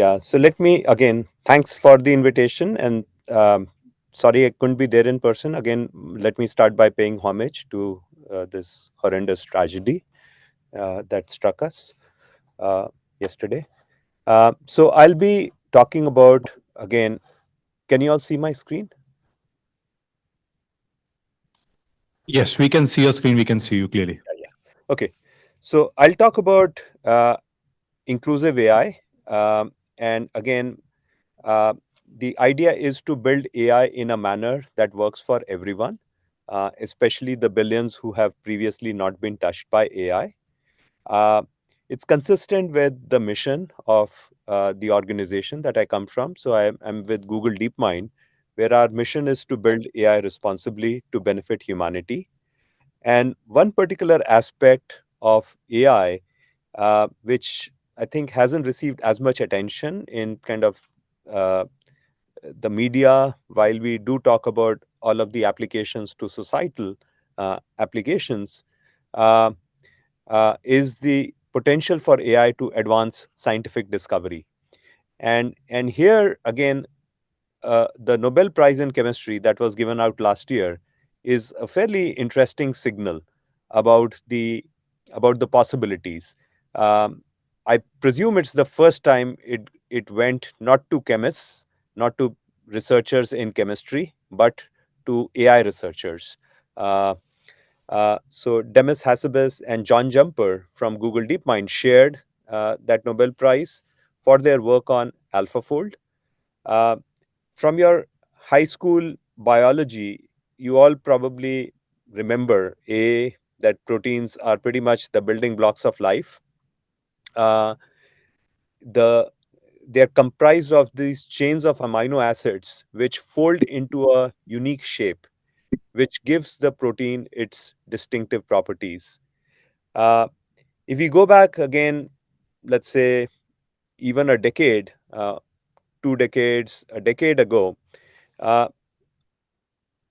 Yeah. So let me again, thanks for the invitation. And sorry I couldn't be there in person. Again, let me start by paying homage to this horrendous tragedy that struck us uh, yesterday. So I'll be talking about, again, can you all see my screen? Yes, we can see your screen. We can see you clearly. Yeah. Okay. So I'll talk about inclusive AI. And again, uh, the idea is to build AI in a manner that works for everyone, especially the billions who have previously not been touched by AI. Uh, it's consistent with the mission of the organization that I come from. So I'm with Google DeepMind, where our mission is to build AI responsibly to benefit humanity. And one particular aspect of AI, which I think hasn't received as much attention in kind of uh, the media, while we do talk about all of the applications to societal applications, uh, is the potential for AI to advance scientific discovery. And here again, the Nobel Prize in Chemistry that was given out last year is a fairly interesting signal about the possibilities. Um, I presume it's the first time it went not to chemists, not to researchers in chemistry, but to AI researchers. Uh, so Demis Hassabis and John Jumper from Google DeepMind shared that Nobel Prize for their work on AlphaFold. Uh, from your high school biology, you all probably remember that proteins are pretty much the building blocks of life. Uh, the they're comprised of these chains of amino acids which fold into a unique shape, which gives the protein its distinctive properties. Uh, if we go back again, let's say even a decade, 2 decades, a decade ago, uh,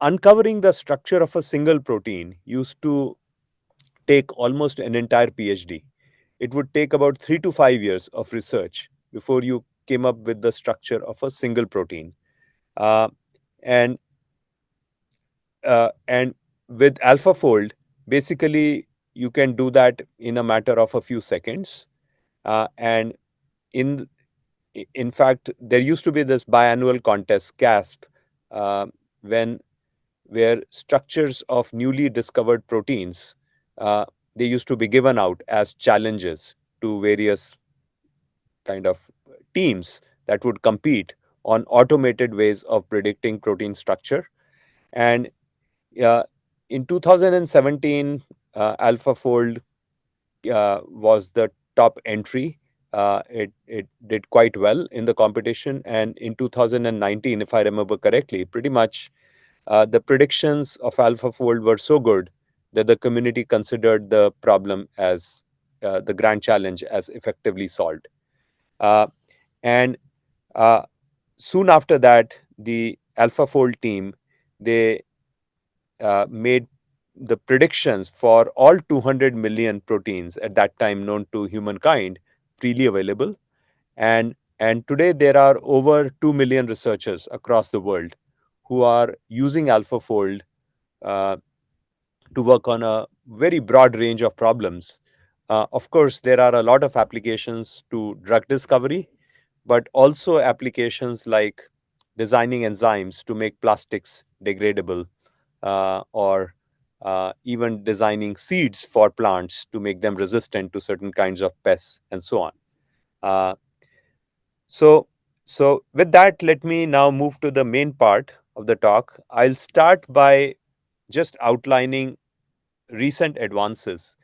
uncovering the structure of a single protein used to take almost an entire PhD. It would take about 3 to 5 years of research before you came up with the structure of a single protein. Uh, and and with AlphaFold, basically you can do that in a matter of a few seconds. And in in fact, there used to be this biannual contest, CASP, uh, when where structures of newly discovered proteins, uh, they used to be given out as challenges to various kind of teams that would compete on automated ways of predicting protein structure. And uh, in 2017, AlphaFold was the top entry. It did quite well in the competition, and in 2019, if I remember correctly, pretty much the predictions of AlphaFold were so good that the community considered the problem as the grand challenge as effectively solved. Uh, and uh, soon after that, the AlphaFold team, they made the predictions for all 200 million proteins at that time known to humankind freely available. And today there are over 2 million researchers across the world who are using AlphaFold uh, to work on a very broad range of problems. Of course, there are a lot of applications to drug discovery, but also applications like designing enzymes to make plastics degradable, or even designing seeds for plants to make them resistant to certain kinds of pests and so on. Uh, so, so with that, let me now move to the main part of the talk. I'll start by just outlining recent advances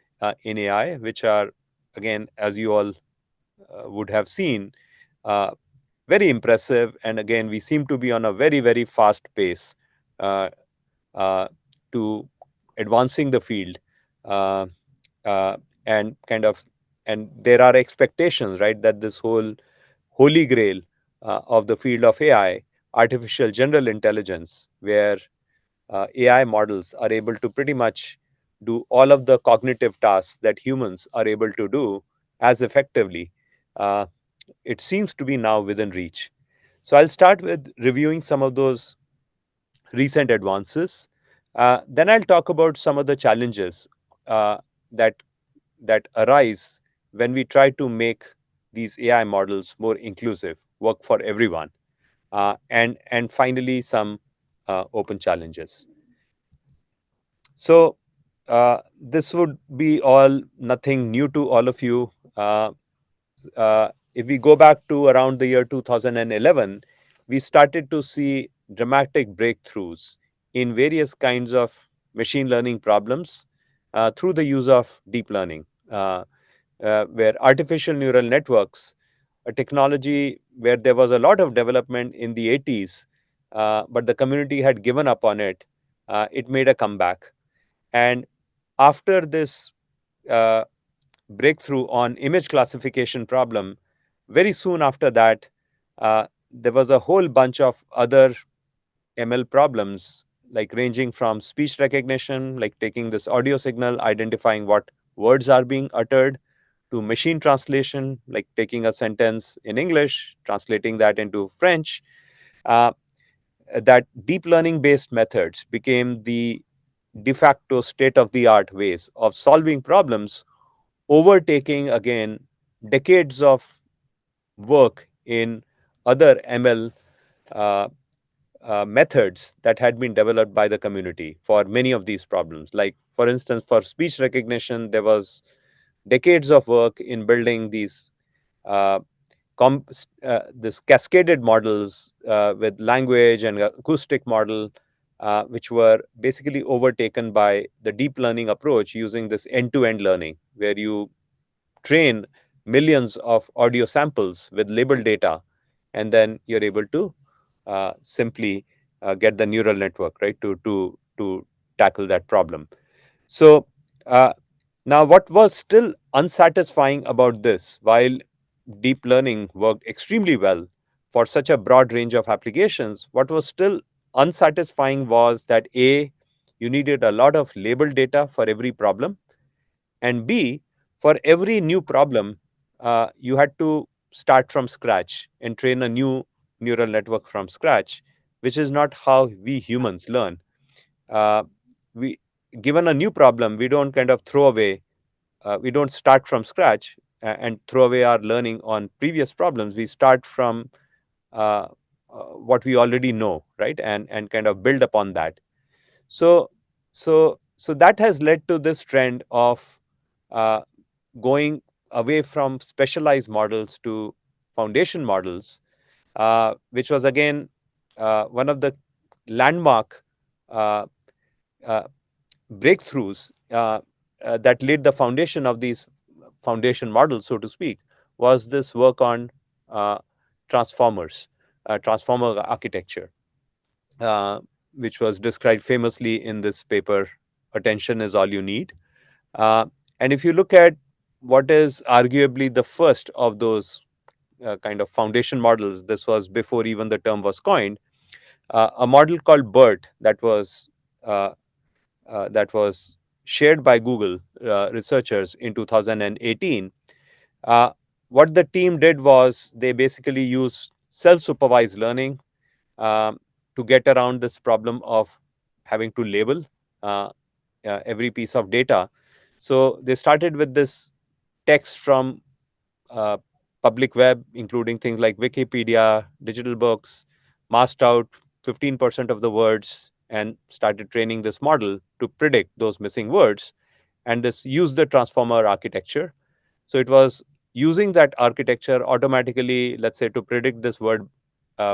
in AI, which are, again, as you all would have seen, uh, very impressive. And again, we seem to be on a very, very fast pace uh, uh, to advancing the field, uh, uh, and kind of, and there are expectations, right, that this whole holy grail of the field of AI, artificial general intelligence, where AI models are able to pretty much do all of the cognitive tasks that humans are able to do as effectively. Uh, it seems to be now within reach. So I'll start with reviewing some of those recent advances. Then I'll talk about some of the challenges uh, that that arise when we try to make these AI models more inclusive, work for everyone, and finally some open challenges. So this would be all nothing new to all of you. If we go back to around the year 2011, we started to see dramatic breakthroughs in various kinds of machine learning problems through the use of deep learning, where artificial neural networks, a technology where there was a lot of development in the 80s, but the community had given up on it, it made a comeback. And after this uh, breakthrough on image classification problem, very soon after that, there was a whole bunch of other ML problems, like ranging from speech recognition, like taking this audio signal, identifying what words are being uttered, to machine translation, like taking a sentence in English, translating that into French. Uh, that deep learning based methods became the de facto state of the art ways of solving problems, overtaking again decades of work in other ML uh, methods that had been developed by the community for many of these problems. Like, for instance, for speech recognition, there was decades of work in building these uh, this cascaded models with language and acoustic model, which were basically overtaken by the deep learning approach using this end-to-end learning, where you train millions of audio samples with labeled data, and then you're able to simply get the neural network right to tackle that problem. So uh, now, what was still unsatisfying about this, while deep learning worked extremely well for such a broad range of applications, what was still unsatisfying was that A, you needed a lot of labeled data for every problem, and B, for every new problem, you had to start from scratch and train a new neural network from scratch, which is not how we humans learn. Uh, we Given a new problem, we don't kind of throw away, we don't start from scratch and throw away our learning on previous problems. We start from what we already know, right, and kind of build upon that. So so that has led to this trend of uh, going away from specialized models to foundation models, which was again one of the landmark uh, uh, breakthroughs that laid the foundation of these foundation models, so to speak, was this work on uh, transformers, transformer architecture, uh, which was described famously in this paper, Attention is All You Need. Uh, and if you look at what is arguably the first of those kind of foundation models, this was before even the term was coined, a model called BERT uh, that was shared by Google researchers in 2018. Uh, what the team did was they basically used self-supervised learning um, to get around this problem of having to label uh, every piece of data. So they started with this text from uh, public web, including things like Wikipedia, digital books, masked out 15% of the words, and started training this model to predict those missing words. And this used the transformer architecture. So it was using that architecture automatically, let's say, to predict this word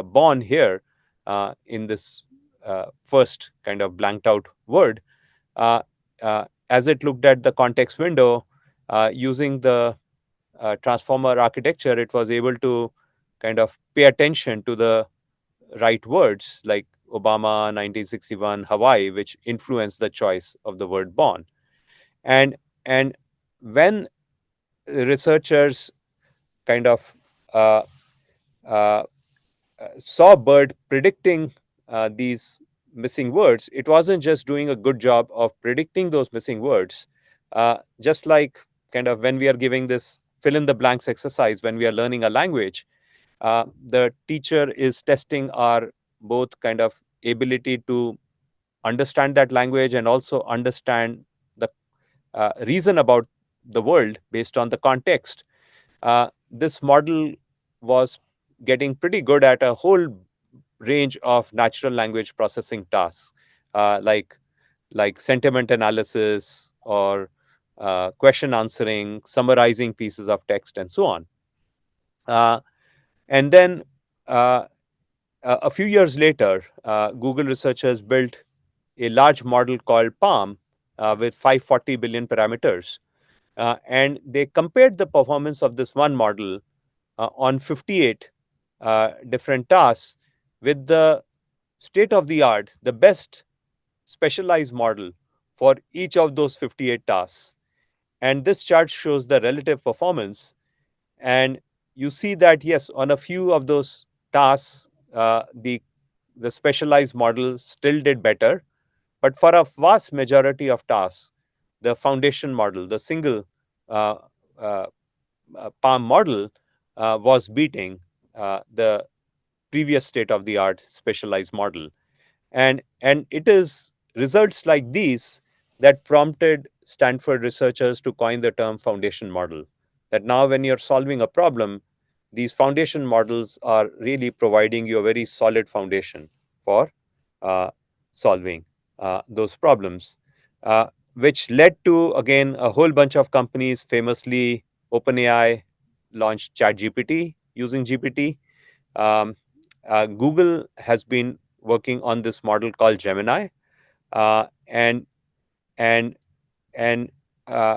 born here in this first kind of blanked out word. As it looked at the context window using the transformer architecture, it was able to kind of pay attention to the right words like Obama, 1961, Hawaii, which influenced the choice of the word born. And and when researchers kind of uh, uh, saw Bird predicting these missing words, it wasn't just doing a good job of predicting those missing words. Just like kind of when we are giving this fill in the blanks exercise when we are learning a language, the teacher is testing our both kind of ability to understand that language and also understand the reason about the world based on the context. This model was getting pretty good at a whole range of natural language processing tasks, uh, like sentiment analysis or question answering, summarizing pieces of text, and so on. Uh, and then uh, a few years later, Google researchers built a large model called Palm with 540 billion parameters. And they compared the performance of this one model on 58 different tasks with the state of the art, the best specialized model for each of those 58 tasks. And this chart shows the relative performance. And you see that, yes, on a few of those tasks, the specialized model still did better. But for a vast majority of tasks, the foundation model, the single uh, uh, Palm model, was beating the previous state of the art specialized model. And it is results like these that prompted Stanford researchers to coin the term foundation model. That now, when you're solving a problem, these foundation models are really providing you a very solid foundation for uh, solving those problems, which led to, again, a whole bunch of companies. Famously, OpenAI launched ChatGPT using GPT. um, Google has been working on this model called Gemini, uh, and and and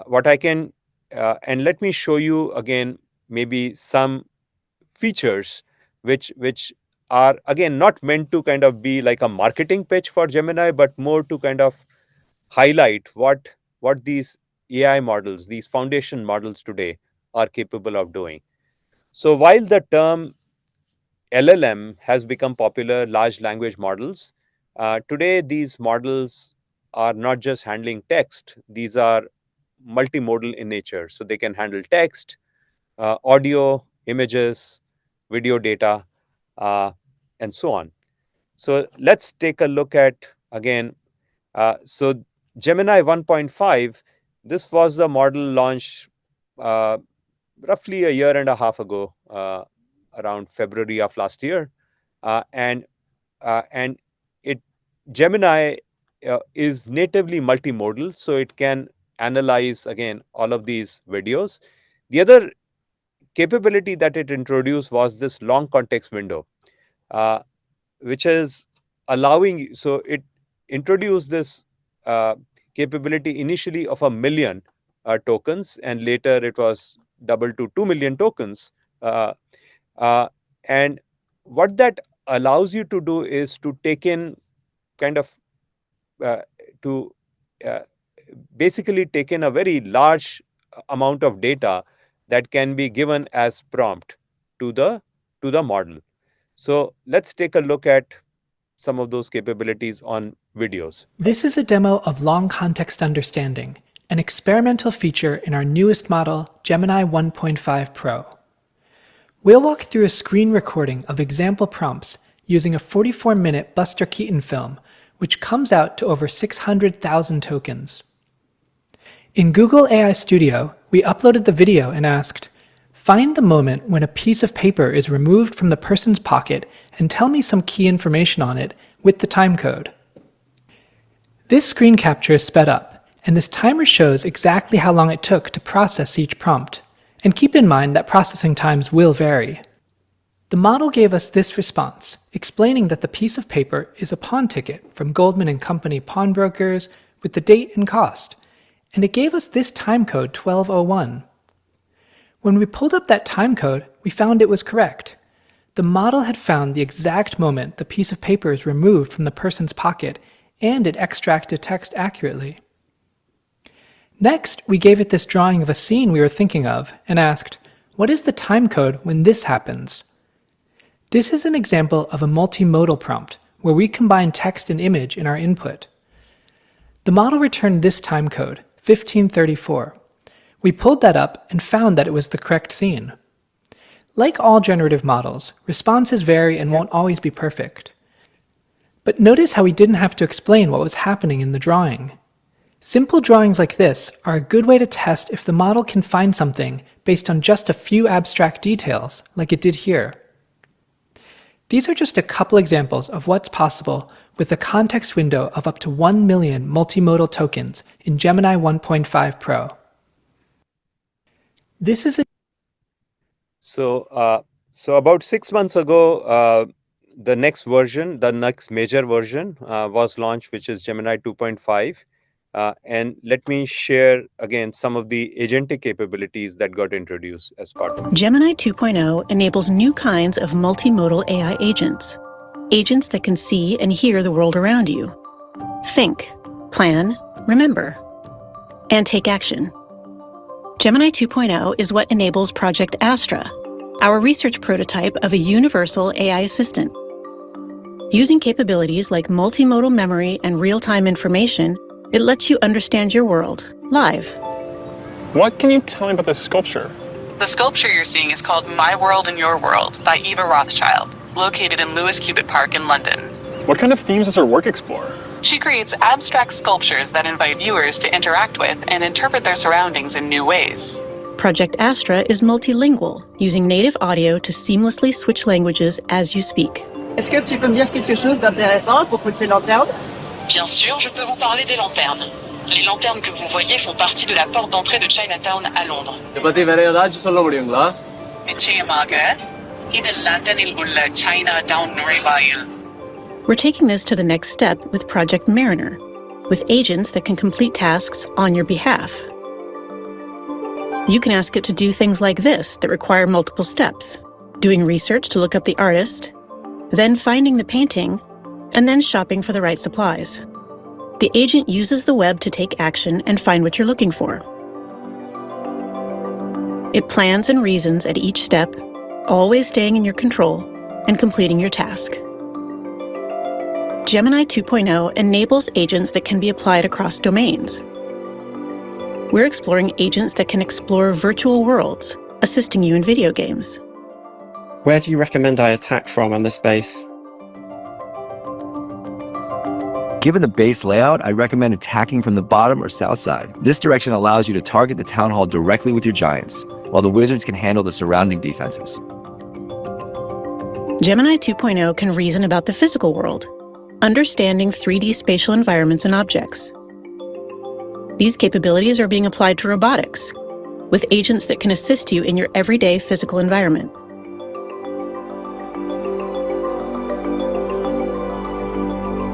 what I can and let me show you again maybe some features which are again not meant to kind of be like a marketing pitch for Gemini, but more to kind of highlight what these AI models, these foundation models today are capable of doing. So while the term LLM has become popular, large language models. Today, these models are not just handling text, these are multimodal in nature. So they can handle text, audio, images, video data, uh, and so on. So let's take a look at again. So Gemini 1.5, this was the model launched uh, roughly a year and a half ago, around February of last year, and it Gemini is natively multimodal, so it can analyze again all of these videos. The other capability that it introduced was this long context window, uh, which is allowing. So it introduced this uh, capability initially of 1 million tokens, and later it was doubled to 2 million tokens. Uh, uh, and what that allows you to do is to take in kind of uh, to uh, basically take in a very large amount of data that can be given as prompt to the model. So let's take a look at some of those capabilities on videos. This is a demo of long context understanding, an experimental feature in our newest model, Gemini 1.5 Pro. We'll walk through a screen recording of example prompts using a 44-minute Buster Keaton film, which comes out to over 600,000 tokens. In Google AI Studio, we uploaded the video and asked, "Find the moment when a piece of paper is removed from the person's pocket and tell me some key information on it with the timecode." This screen capture is sped up, and this timer shows exactly how long it took to process each prompt. And keep in mind that processing times will vary. The model gave us this response, explaining that the piece of paper is a pawn ticket from Goldman and Company pawnbrokers with the date and cost, and it gave us this timecode 1201. When we pulled up that timecode, we found it was correct. The model had found the exact moment the piece of paper is removed from the person's pocket, and it extracted text accurately. Next, we gave it this drawing of a scene we were thinking of and asked, "What is the timecode when this happens?" This is an example of a multimodal prompt, where we combine text and image in our input. The model returned this timecode, 1534, We pulled that up and found that it was the correct scene. Like all generative models, responses vary and won't always be perfect. But notice how we didn't have to explain what was happening in the drawing. Simple drawings like this are a good way to test if the model can find something based on just a few abstract details, like it did here. These are just a couple examples of what's possible with a context window of up to 1 million multimodal tokens in Gemini 1.5 Pro. This is a So about 6 months ago, the next major version was launched, which is Gemini 2.5. And let me share again some of the agentic capabilities that got introduced as part of it. Gemini 2.0 enables new kinds of multimodal AI agents. Agents that can see and hear the world around you. Think, plan, remember, and take action. Gemini 2.0 is what enables Project Astra, our research prototype of a universal AI assistant. Using capabilities like multimodal memory and real-time information, it lets you understand your world, live. What can you tell me about this sculpture? The sculpture you're seeing is called My World and Your World by Eva Rothschild, located in Lewis Cubitt Park in London. What kind of themes does her work explore? She creates abstract sculptures that invite viewers to interact with and interpret their surroundings in new ways. Project Astra is multilingual, using native audio to seamlessly switch languages as you speak. Est-ce que tu peux me dire quelque chose d'intéressant à propos de ces lanternes? Bien sûr, je peux vous parler des lanternes. Les lanternes que vous voyez font partie de la porte d'entrée de Chinatown à Londres. நிச்சயமாக இது லண்டனில் உள்ள Chinatown நுழைவாயில். We're taking this to the next step with Project Mariner, with agents that can complete tasks on your behalf. You can ask it to do things like this that require multiple steps, doing research to look up the artist, then finding the painting, and then shopping for the right supplies. The agent uses the web to take action and find what you're looking for. It plans and reasons at each step, always staying in your control and completing your task. Gemini 2.0 enables agents that can be applied across domains. We're exploring agents that can explore virtual worlds, assisting you in video games. Where do you recommend I attack from on this base? Given the base layout, I recommend attacking from the bottom or south side. This direction allows you to target the town hall directly with your giants, while the wizards can handle the surrounding defenses. Gemini 2.0 can reason about the physical world, understanding 3D spatial environments and objects. These capabilities are being applied to robotics, with agents that can assist you in your everyday physical environment.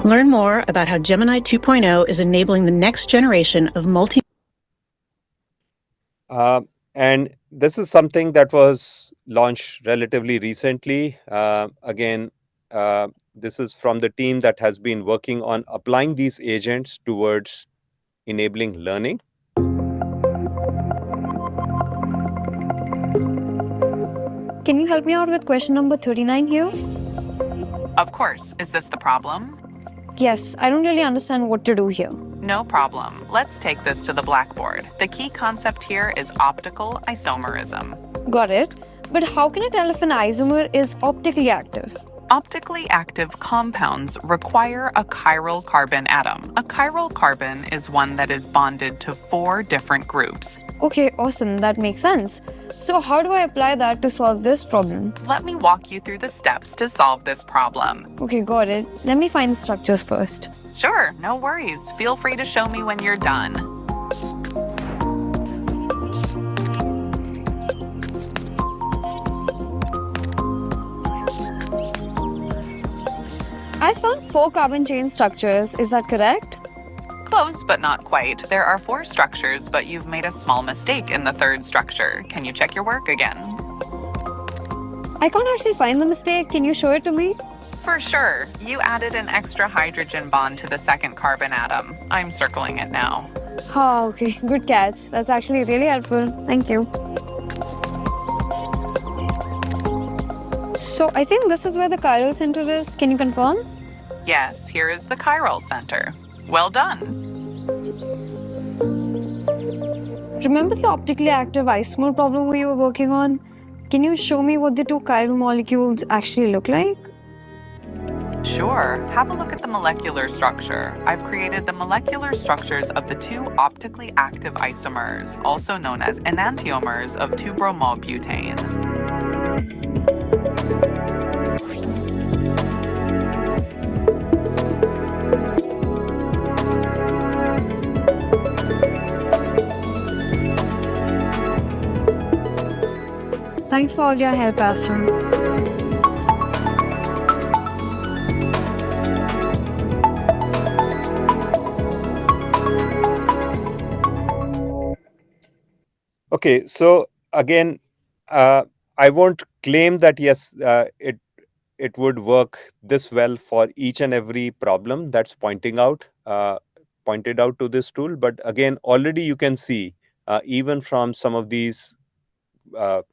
Learn more about how Gemini 2.0 is enabling the next generation of And this is something that was launched relatively recently. This is from the team that has been working on applying these agents towards enabling learning. Can you help me out with question number 39 here? Of course. Is this the problem? Yes, I don't really understand what to do here. No problem. Let's take this to the blackboard. The key concept here is optical isomerism. Got it. But how can I tell if an isomer is optically active? Optically active compounds require a chiral carbon atom. A chiral carbon is one that is bonded to 4 different groups. Okay, awesome. That makes sense. So how do I apply that to solve this problem? Let me walk you through the steps to solve this problem. Okay, got it. Let me find the structures first. Sure, no worries. Feel free to show me when you're done. I found 4 carbon chain structures. Is that correct? Close, but not quite. There are 4 structures, but you've made a small mistake in the 3rd structure. Can you check your work again? I can't actually find the mistake. Can you show it to me? For sure. You added an extra hydrogen bond to the 2nd carbon atom. I'm circling it now. Oh, okay. Good catch. That's actually really helpful. Thank you. So I think this is where the chiral center is. Can you confirm? Yes, here is the chiral center. Well done. Remember the optically active isomer problem we were working on? Can you show me what the two chiral molecules actually look like? Sure, have a look at the molecular structure. I've created the molecular structures of the two optically active isomers, also known as enantiomers of 2-bromobutane. Thanks for all your help, Aston. Okay, so again, I won't claim that yes, it would work this well for each and every problem that's pointed out to this tool. But again, already you can see even from some of these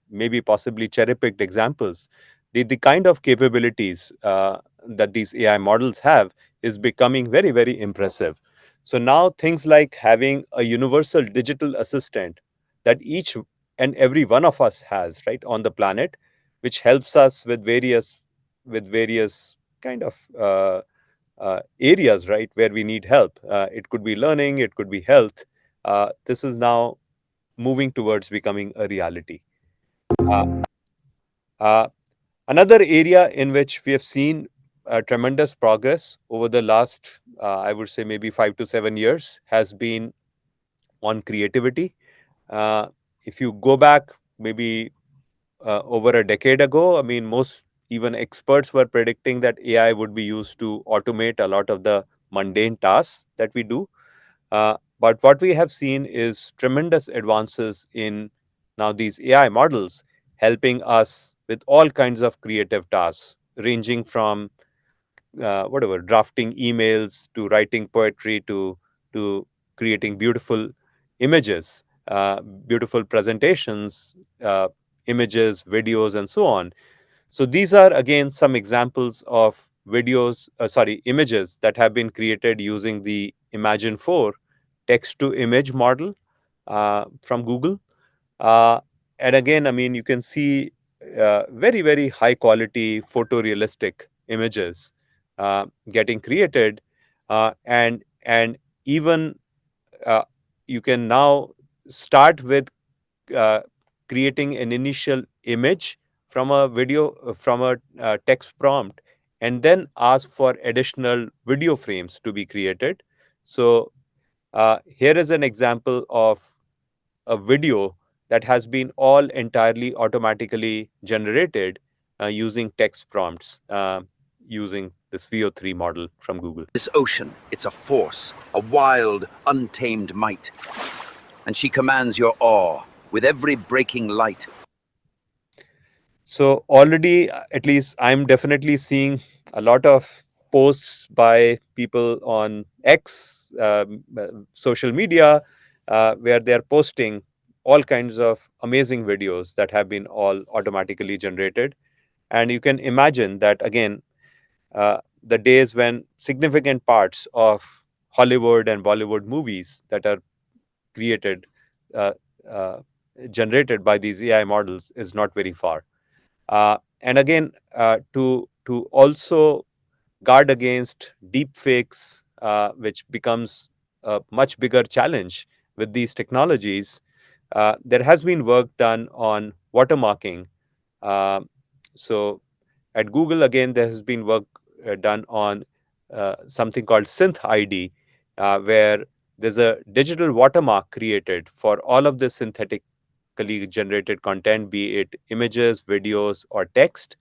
maybe possibly cherry-picked examples, the kind of capabilities that these AI models have is becoming very, very impressive. So now things like having a universal digital assistant that each and every one of us has right on the planet, which helps us with various kind of areas right where we need help. It could be learning, it could be health. This is now moving towards becoming a reality. Uh, uh, Another area in which we have seen tremendous progress over the last, I would say, maybe 5 to 7 years has been on creativity. Uh, if you go back maybe over a decade ago, I mean, most even experts were predicting that AI would be used to automate a lot of the mundane tasks that we do. But what we have seen is tremendous advances in now these AI models helping us with all kinds of creative tasks, ranging from whatever drafting emails to writing poetry to creating beautiful images, beautiful presentations, images, videos, and so on. So these are again some examples of images that have been created using the Imagine 4 text to image model from Google. Uh, and again, I mean, you can see very, very high quality photorealistic images getting created. And even you can now start with uh, creating an initial image from a video from a text prompt, and then ask for additional video frames to be created. So here is an example of a video that has been all entirely automatically generated using text prompts using this VO3 model from Google. This ocean, it's a force, a wild, untamed might. And she commands your awe with every breaking light. So already, at least I'm definitely seeing a lot of posts by people on X, social media, where they're posting all kinds of amazing videos that have been all automatically generated. And you can imagine that again, the days when significant parts of Hollywood and Bollywood movies that are created, uh, uh, generated by these AI models is not very far. And again, to also guard against deep fakes, which becomes a much bigger challenge with these technologies, there has been work done on watermarking. Uh, so at Google, again, there has been work done on something called Synth ID, where there's a digital watermark created for all of the synthetically generated content, be it images, videos, or text,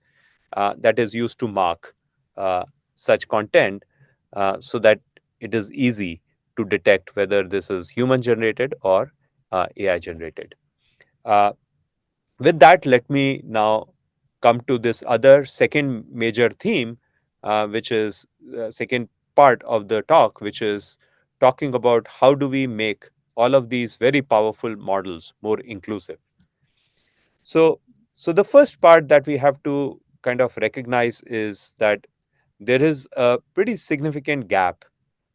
that is used to mark such content so that it is easy to detect whether this is human generated or AI generated. Uh, with that, let me now come to this other second major theme, which is the second part of the talk, which is talking about how do we make all of these very powerful models more inclusive. So the first part that we have to kind of recognize is that there is a pretty significant gap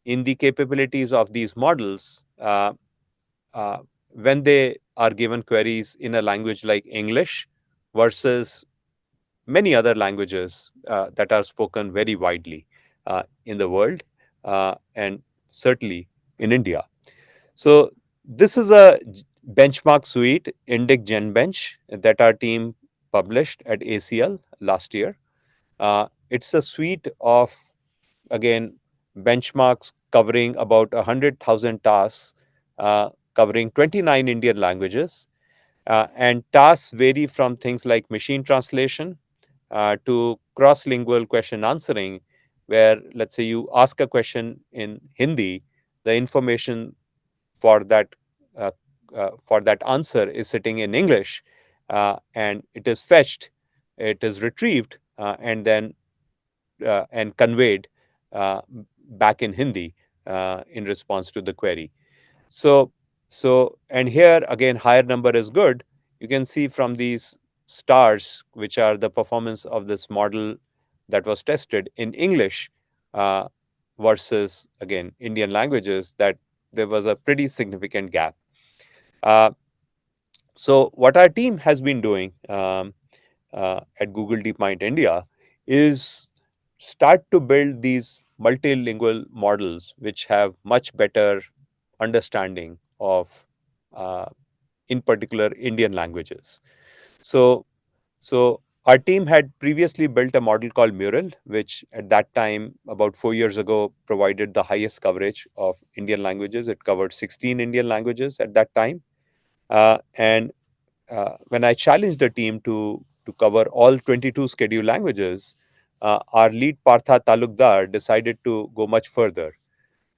in the capabilities of these models, when they are given queries in a language like English versus many other languages that are spoken very widely in the world and certainly in India. So this is a benchmark suite, Indic GenBench, that our team published at ACL last year. It's a suite of, again, benchmarks covering about 100,000 tasks, covering 29 Indian languages. And tasks vary from things like machine translation to cross-lingual question answering, where, let's say, you ask a question in Hindi, the information for that uh, for that answer is sitting in English, and it is fetched, it is retrieved, and conveyed uh, back in Hindi in response to the query. So, and here again, higher number is good. You can see from these stars, which are the performance of this model that was tested in English uh, versus, again, Indian languages, that there was a pretty significant gap. Uh, so, what our team has been doing at Google DeepMind India is start to build these multilingual models which have much better understanding of, uh, in particular, Indian languages. So, our team had previously built a model called Mural, which at that time, about 4 years ago, provided the highest coverage of Indian languages. It covered 16 Indian languages at that time. And when I challenged the team to cover all 22 scheduled languages, our lead Partha Talukdar decided to go much further.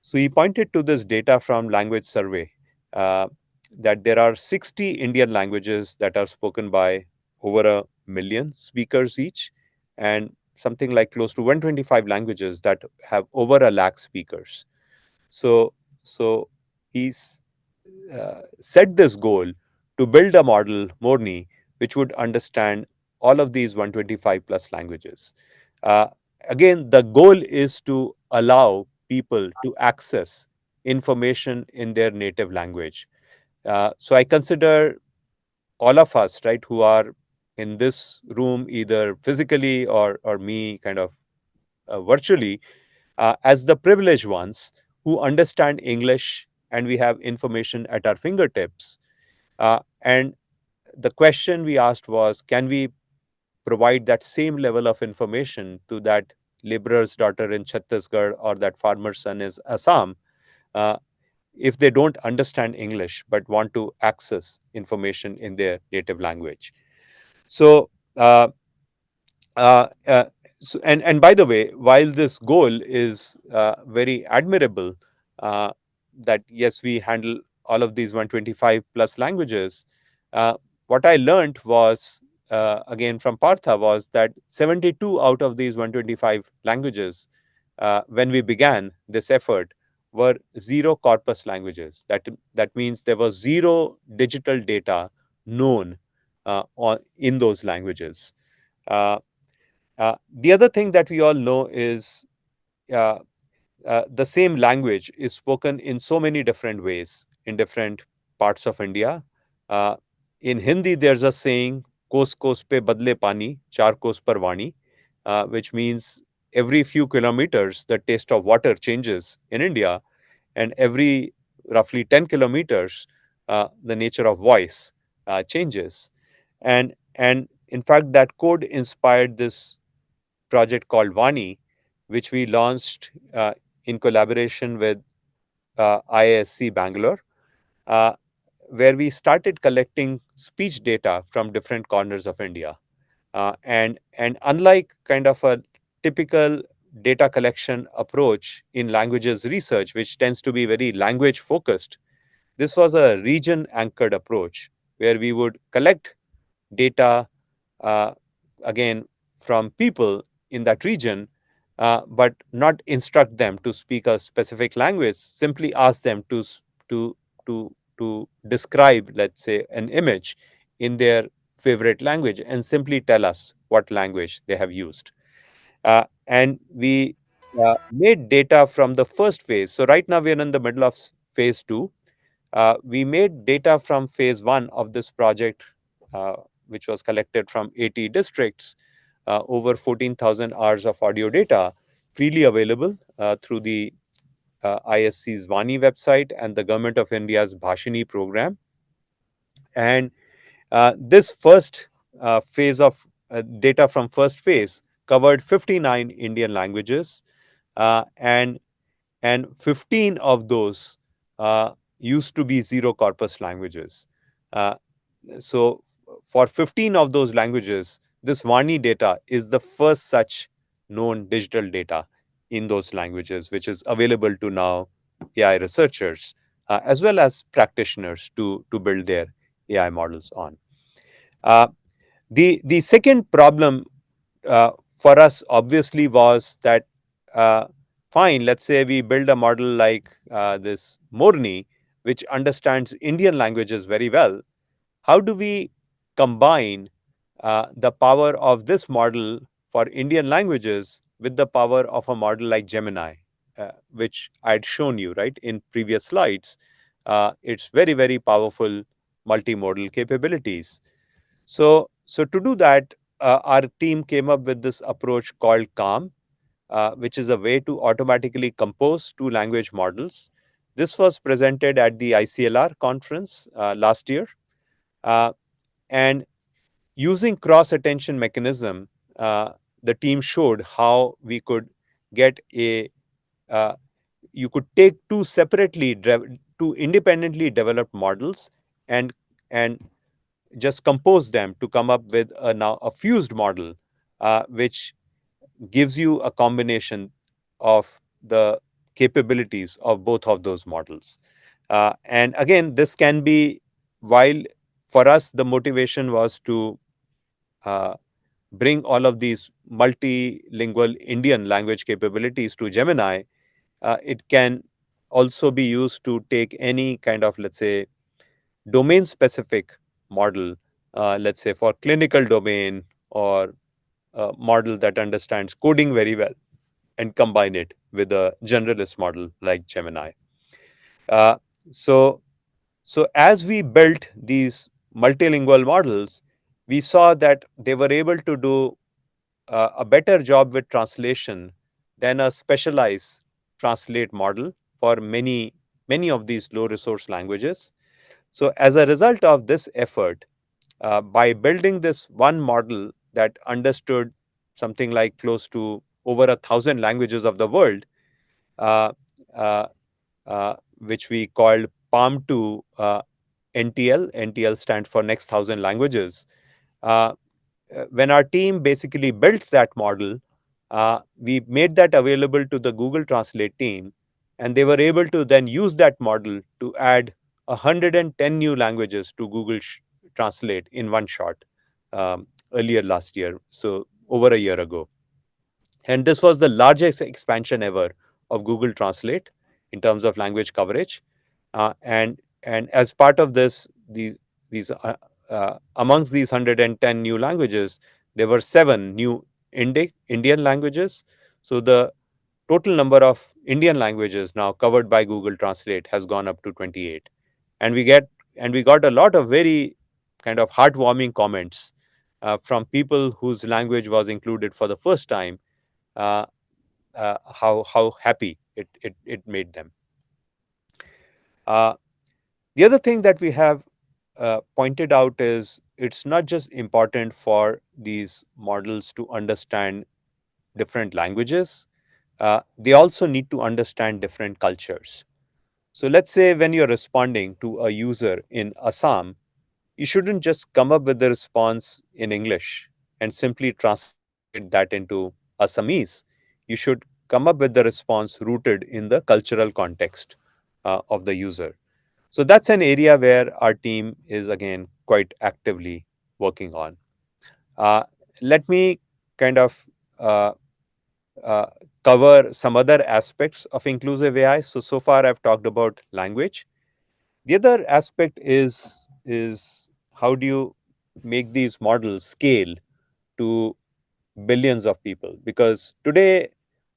So he pointed to this data from Language Survey that there are 60 Indian languages that are spoken by over 1 million speakers each, and something like close to 125 languages that have over 1 lakh speakers. So, he's set this goal to build a model, Morni, which would understand all of these 125 plus languages. Uh, Again, the goal is to allow people to access information in their native language. So I consider all of us, right, who are in this room, either physically or me kind of virtually, as the privileged ones who understand English and we have information at our fingertips. And the question we asked was, can we provide that same level of information to that laborer's daughter in Chhattisgarh or that farmer's son in Assam, uh, if they don't understand English but want to access information in their native language? So, uh, uh, uh, and by the way, while this goal is very admirable, uh, that yes, we handle all of these 125 plus languages, what I learned was, again from Partha, was that 72 out of these 125 languages, when we began this effort, were zero corpus languages. That means there was zero digital data known in those languages. Uh, the other thing that we all know is uh, the same language is spoken in so many different ways in different parts of India. Uh, in Hindi, there's a saying, "Kos kos pe badle pani, char kos par vani," which means every few kilometers, the taste of water changes in India, and every roughly 10 kilometers, the nature of voice changes. And in fact, that code inspired this project called Vani, which we launched in collaboration with IISc Bangalore, uh, where we started collecting speech data from different corners of India. And unlike kind of a typical data collection approach in languages research, which tends to be very language focused, this was a region anchored approach where we would collect data, uh, again, from people in that region, but not instruct them to speak a specific language. Simply ask them to to describe, let's say, an image in their favorite language, and simply tell us what language they have used. And we made data from the first phase. So right now we are in the middle of phase 2. We made data from phase 1 of this project, which was collected from 80 districts, over 14,000 hours of audio data, freely available through the ISC's Vani website and the Government of India's Bhashini program. And this first phase of data from first phase covered 59 Indian languages, and 15 of those used to be zero corpus languages. Uh, so for 15 of those languages, this Vani data is the first such known digital data in those languages, which is available to now AI researchers as well as practitioners to build their AI models on. The second problem for us obviously was that fine, let's say we build a model like this Morni, which understands Indian languages very well. How do we combine the power of this model for Indian languages with the power of a model like Gemini, which I had shown you, right, in previous slides? It's very, very powerful multimodal capabilities. So to do that, our team came up with this approach called CALM, which is a way to automatically compose two language models. This was presented at the ICLR conference last year. And using cross-attention mechanism, the team showed how we could get you could take two independently developed models and just compose them to come up with now a fused model, which gives you a combination of the capabilities of both of those models. And again, this can be, while for us the motivation was to bring all of these multilingual Indian language capabilities to Gemini, it can also be used to take any kind of, let's say, domain specific model, let's say for clinical domain, or a model that understands coding very well, and combine it with a generalist model like Gemini. Uh, so, so as we built these multilingual models, we saw that they were able to do a better job with translation than a specialized translate model for many of these low resource languages. So as a result of this effort, by building this one model that understood something like close to over 1,000 languages of the world, uh, uh, which we called PALM2 NTL. NTL stands for Next 1,000 Languages. When our team basically built that model, we made that available to the Google Translate team, and they were able to then use that model to add 110 new languages to Google Translate in one shot earlier last year, so over a year ago. And this was the largest expansion ever of Google Translate in terms of language coverage. And as part of this, these amongst these 110 new languages, there were 7 new Indian languages. So the total number of Indian languages now covered by Google Translate has gone up to 28. And we got a lot of very kind of heartwarming comments from people whose language was included for the first time, uh, how happy it made them. The other thing that we have pointed out is it's not just important for these models to understand different languages, they also need to understand different cultures. So let's say when you're responding to a user in Assam, you shouldn't just come up with the response in English and simply translate that into Assamese. You should come up with the response rooted in the cultural context of the user. So that's an area where our team is again quite actively working on. Let me kind of uh, uh, cover some other aspects of inclusive AI. So far I've talked about language. The other aspect is how do you make these models scale to billions of people? Because today,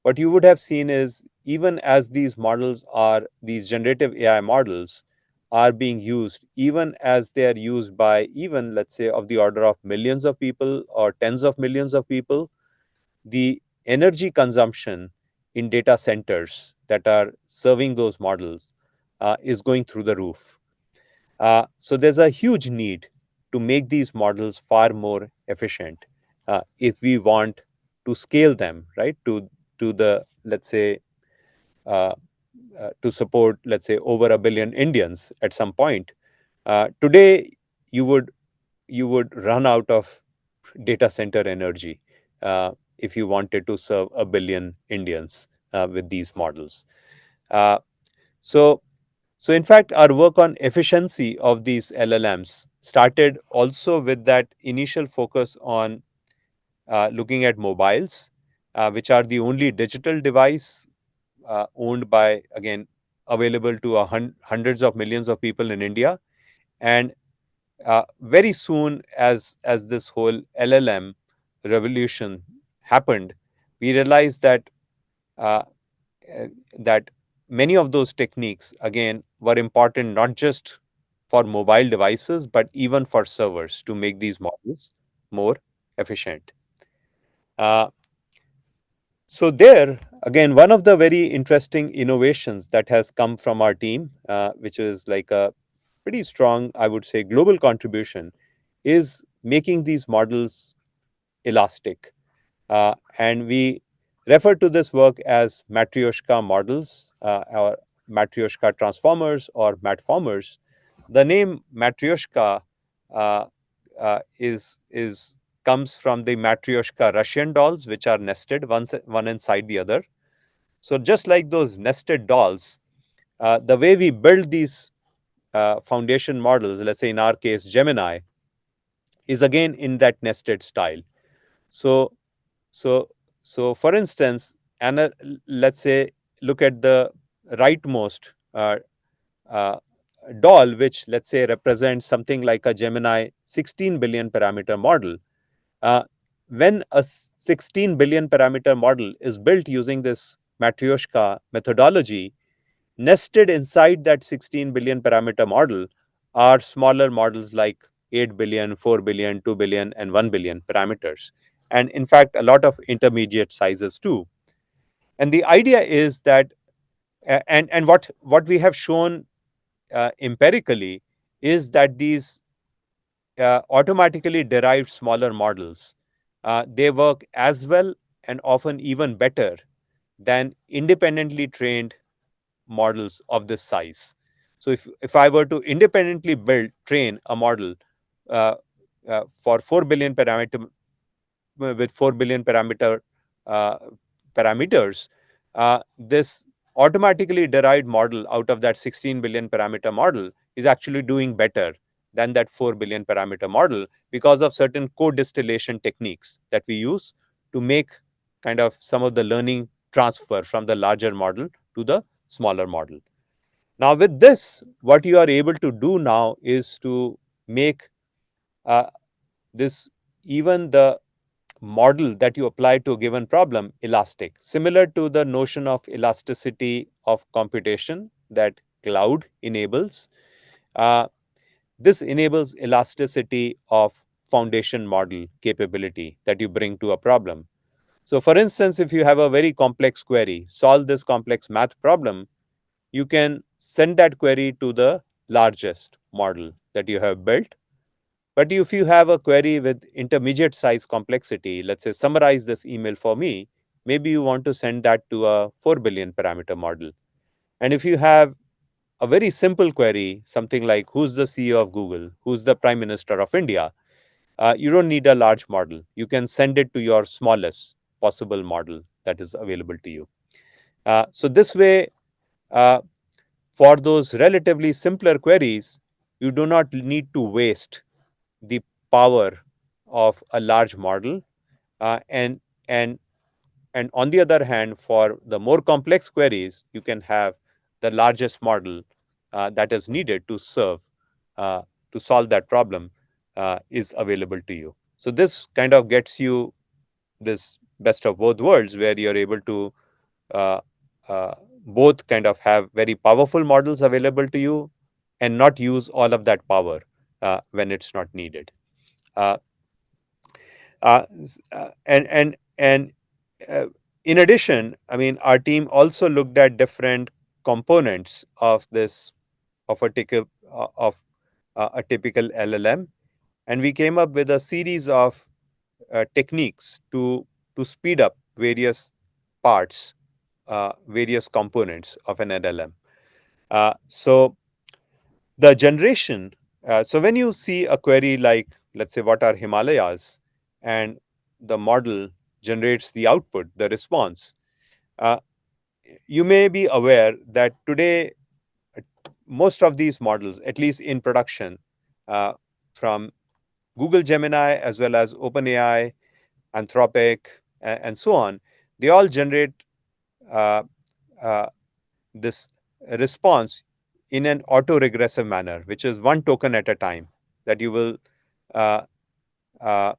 what you would have seen is even as these models are these generative AI models are being used, even as they are used by even, let's say, of the order of millions of people or tens of millions of people, the energy consumption in data centers that are serving those models is going through the roof. So there's a huge need to make these models far more efficient if we want to scale them, right, to the, let's say, uh, to support, let's say, over a billion Indians at some point. Today, you would run out of data center energy if you wanted to serve a billion Indians with these models. Uh, so, so in fact, our work on efficiency of these LLMs started also with that initial focus on looking at mobiles, which are the only digital device owned by, again, available to hundreds of millions of people in India. And very soon, as this whole LLM revolution happened, we realized that uh, uh, that many of those techniques, again, were important not just for mobile devices, but even for servers to make these models more efficient. Uh, so there, again, one of the very interesting innovations that has come from our team, which is like a pretty strong, I would say, global contribution, is making these models elastic. And we refer to this work as Matryoshka models or Matryoshka transformers or matformers. The name Matryoshka uh, is comes from the Matryoshka Russian dolls, which are nested one inside the other. So just like those nested dolls, the way we build these foundation models, let's say in our case Gemini, is again in that nested style. So so so for instance, let's say look at the rightmost uh, doll, which let's say represents something like a Gemini 16 billion parameter model. Uh, when a 16 billion parameter model is built using this Matryoshka methodology, nested inside that 16 billion parameter model are smaller models like 8 billion, 4 billion, 2 billion, and 1 billion parameters. And in fact, a lot of intermediate sizes too. And the idea is that, and what we have shown empirically is that these automatically derived smaller models, they work as well and often even better than independently trained models of this size. So if I were to independently train a model uh, for 4 billion parameter with 4 billion uh, parameters, this automatically derived model out of that 16 billion parameter model is actually doing better than that 4 billion parameter model because of certain co-distillation techniques that we use to make kind of some of the learning transfer from the larger model to the smaller model. Now, with this, what you are able to do now is to make uh, this, even the model that you apply to a given problem, elastic, similar to the notion of elasticity of computation that cloud enables. Uh, this enables elasticity of foundation model capability that you bring to a problem. So, for instance, if you have a very complex query, solve this complex math problem, you can send that query to the largest model that you have built. But if you have a query with intermediate size complexity, let's say summarize this email for me, maybe you want to send that to a 4 billion parameter model. And if you have a very simple query, something like who's the CEO of Google, who's the Prime Minister of India, you don't need a large model. You can send it to your smallest possible model that is available to you. So this way, uh, for those relatively simpler queries, you do not need to waste the power of a large model, uh, and and and on the other hand, for the more complex queries, you can have the largest model that is needed to serve uh, to solve that problem is available to you. So this kind of gets you this best of both worlds, where you're able to uh, uh, both kind of have very powerful models available to you and not use all of that power when it's not needed. Uh, and in addition, I mean, our team also looked at different components of this of a typical LLM, and we came up with a series of techniques to speed up various parts, various components of an LLM. So the generation. So when you see a query like, let's say, what are Himalayas, and the model generates the output, the response, you may be aware that today most of these models, at least in production, from Google Gemini as well as OpenAI, Anthropic, and so on, they all generate uh, uh, this response in an autoregressive manner, which is one token at a time. That uh, uh,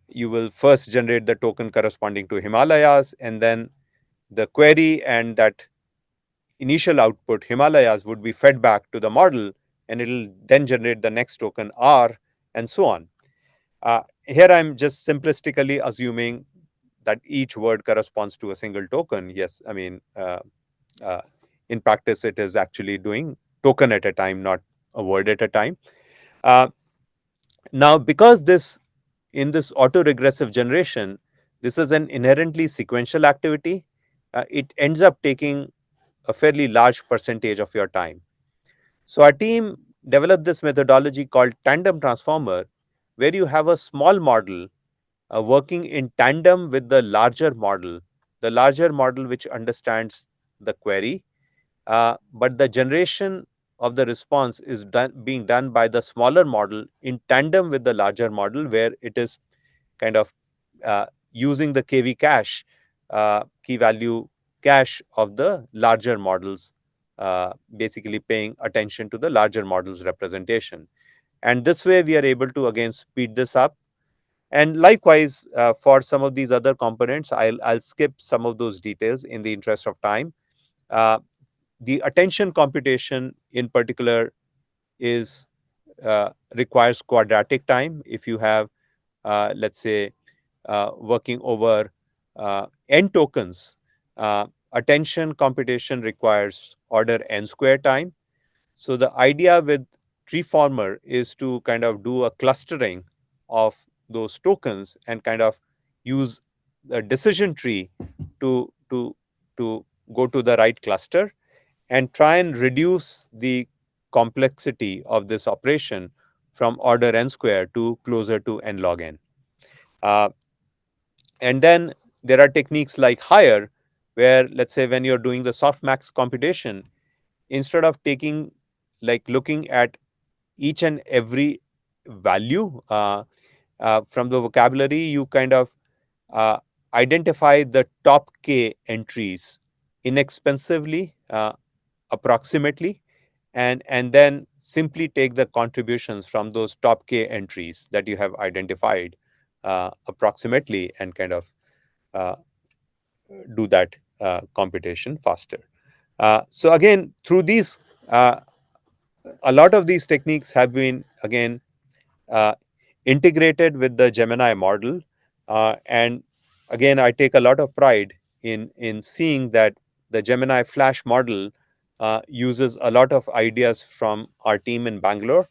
you will first generate the token corresponding to Himalayas, and then the query and that initial output Himalayas would be fed back to the model, and it will then generate the next token R, and so on. Here I'm just simplistically assuming that each word corresponds to a single token. Yes, I mean, uh, in practice, it is actually doing token at a time, not a word at a time. Uh, Now, because in this autoregressive generation, this is an inherently sequential activity, it ends up taking a fairly large percentage of your time. So our team developed this methodology called tandem transformer, where you have a small model working in tandem with the larger model which understands the query, but the generation of the response is being done by the smaller model in tandem with the larger model, where it is kind of using the KV cache, key value cache of the larger models, basically paying attention to the larger model's representation. And this way, we are able to again speed this up. And likewise, for some of these other components, I'll skip some of those details in the interest of time. Uh, the attention computation in particular is requires quadratic time. If you have, let's say, working over n tokens, attention computation requires order n square time. So the idea with Treeformer is to kind of do a clustering of those tokens and kind of use the decision tree to to to go to the right cluster and try and reduce the complexity of this operation from order n square to closer to n log n. Uh, and then there are techniques like higher, where, let's say, when you're doing the softmax computation, instead of looking at each and every value from the vocabulary, you kind of identify the top k entries inexpensively, approximately, and then simply take the contributions from those top k entries that you have identified approximately, and kind of uh, do that computation faster. So again, through these, a lot of these techniques have been again uh, integrated with the Gemini model, and again, I take a lot of pride in seeing that the Gemini Flash model uses a lot of ideas from our team in Bangalore,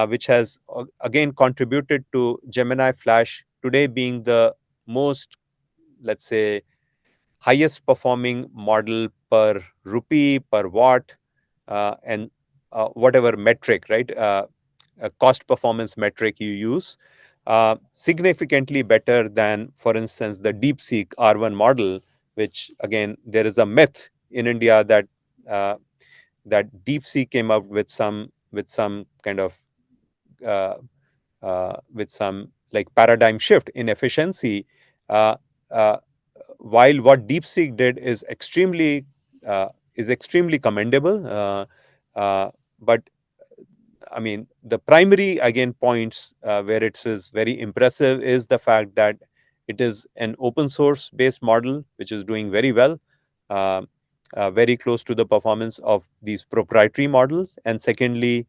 which has again contributed to Gemini Flash today being the most, let's say, highest performing model per rupee, per watt, and whatever metric, right? A cost performance metric you use, significantly better than, for instance, the DeepSeek R1 model, which again, there is a myth in India that that DeepSeek came up with some kind of uh, with some like paradigm shift in efficiency. Uh, uh, while what DeepSeek did is extremely commendable, but I mean, the primary again points where it is very impressive is the fact that it is an open source based model which is doing very well. Uh, very close to the performance of these proprietary models, and secondly,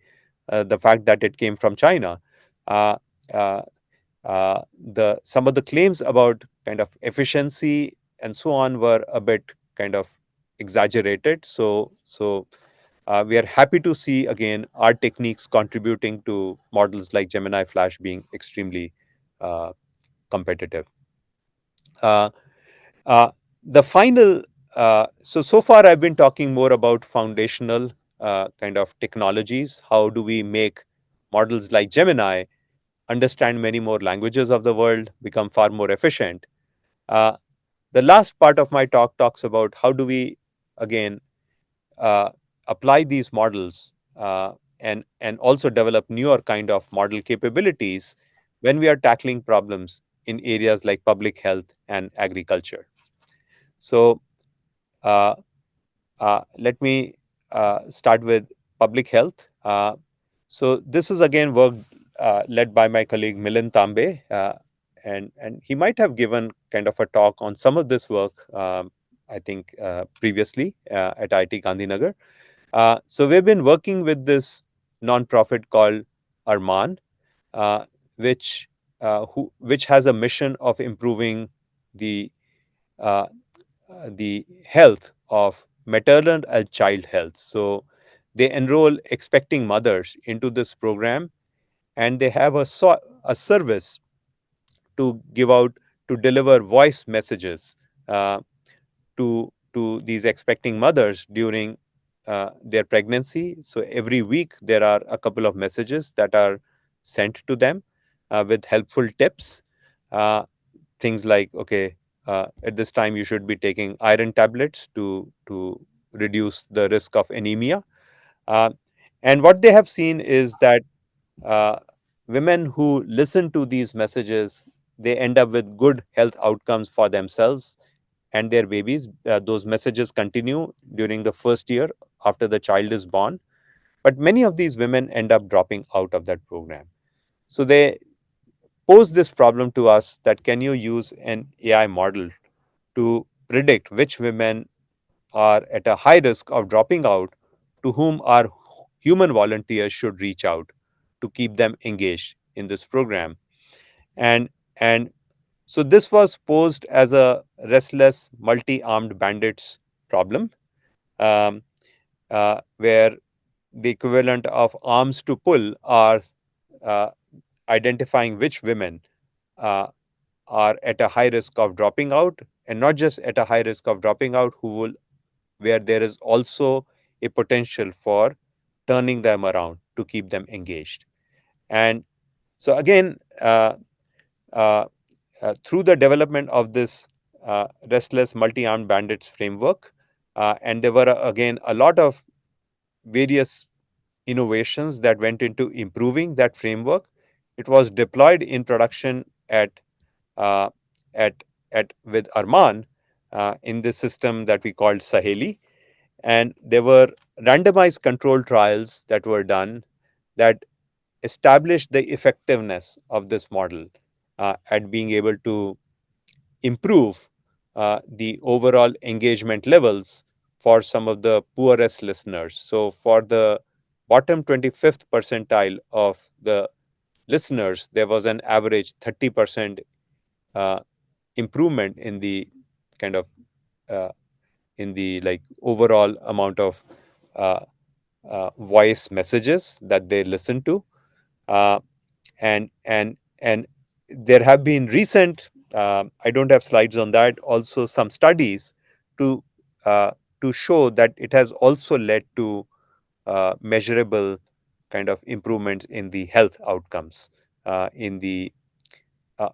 the fact that it came from China. Uh, uh, the some of the claims about kind of efficiency and so on were a bit kind of exaggerated. So we are happy to see again our techniques contributing to models like Gemini Flash being extremely uh, competitive. Uh, uh, the final so far I've been talking more about foundational kind of technologies. How do we make models like Gemini understand many more languages of the world, become far more efficient? Uh, the last part of my talk talks about how do we again uh, apply these models and also develop newer kind of model capabilities when we are tackling problems in areas like public health and agriculture. So uh, let me start with public health. So this is again work led by my colleague Milind Tambe, and he might have given kind of a talk on some of this work, I think previously at IIT Gandhinagar. So we've been working with this nonprofit called Arman, uh, which has a mission of improving the uh, the health of maternal and child health. So they enroll expecting mothers into this program, and they have a service to give out to deliver voice messages uh, to these expecting mothers during their pregnancy. So every week there are a couple of messages that are sent to them with helpful tips. Uh, Things like, okay, at this time you should be taking iron tablets to reduce the risk of anemia. Uh, and what they have seen is that uh, women who listen to these messages, they end up with good health outcomes for themselves and their babies. Those messages continue during the first year after the child is born, but many of these women end up dropping out of that program. So they pose this problem to us, that can you use an AI model to predict which women are at a high risk of dropping out, to whom our human volunteers should reach out to keep them engaged in this program. And so this was posed as a restless multi-armed bandits problem, um, where the equivalent of arms to pull are uh, identifying which women uh, are at a high risk of dropping out, and not just at a high risk of dropping out, where there is also a potential for turning them around to keep them engaged. And so again, uh, through the development of this restless multi-armed bandits framework, and there were again a lot of various innovations that went into improving that framework. It was deployed in production uh, at with Arman in this system that we called Saheli, and there were randomized control trials that were done that established the effectiveness of this model at being able to improve the overall engagement levels for some of the poorest listeners. So for the bottom 25th percentile of the listeners, there was an average 30% uh, improvement in the kind of uh, in the like overall amount of uh, voice messages that they listen to. Uh, and there have been recent, I don't have slides on that, also some studies to uh, to show that it has also led to measurable kind of improvements in the health outcomes, in the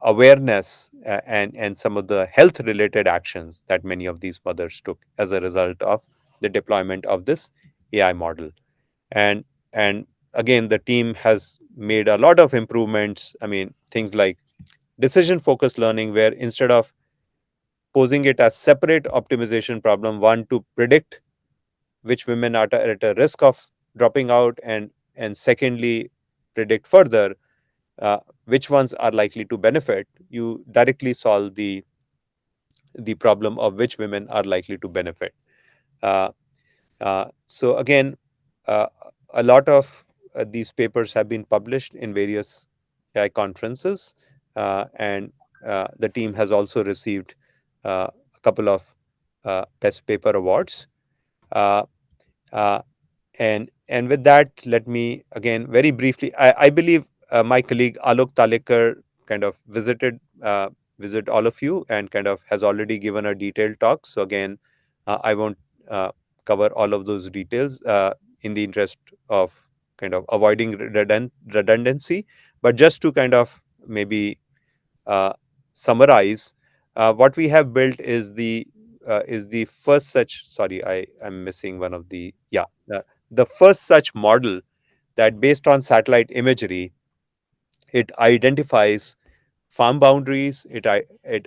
awareness, and some of the health related actions that many of these mothers took as a result of the deployment of this AI model. And again, the team has made a lot of improvements. I mean, things like decision focused learning, where instead of posing it as separate optimization problem, one to predict which women are at a risk of dropping out, and secondly predict further which ones are likely to benefit, you directly solve the problem of which women are likely to benefit. So again, a lot of these papers have been published in various AI conferences, and the team has also received a couple of best paper awards. Uh, uh, and with that, let me again very briefly. I believe my colleague Alok Talekar kind of visit all of you and kind of has already given a detailed talk. So again, I won't uh, cover all of those details in the interest of kind of avoiding redundancy. But just to kind of maybe uh, summarize, what we have built is the first such. Sorry, I am missing one of the the first such model that, based on satellite imagery, it identifies farm boundaries, it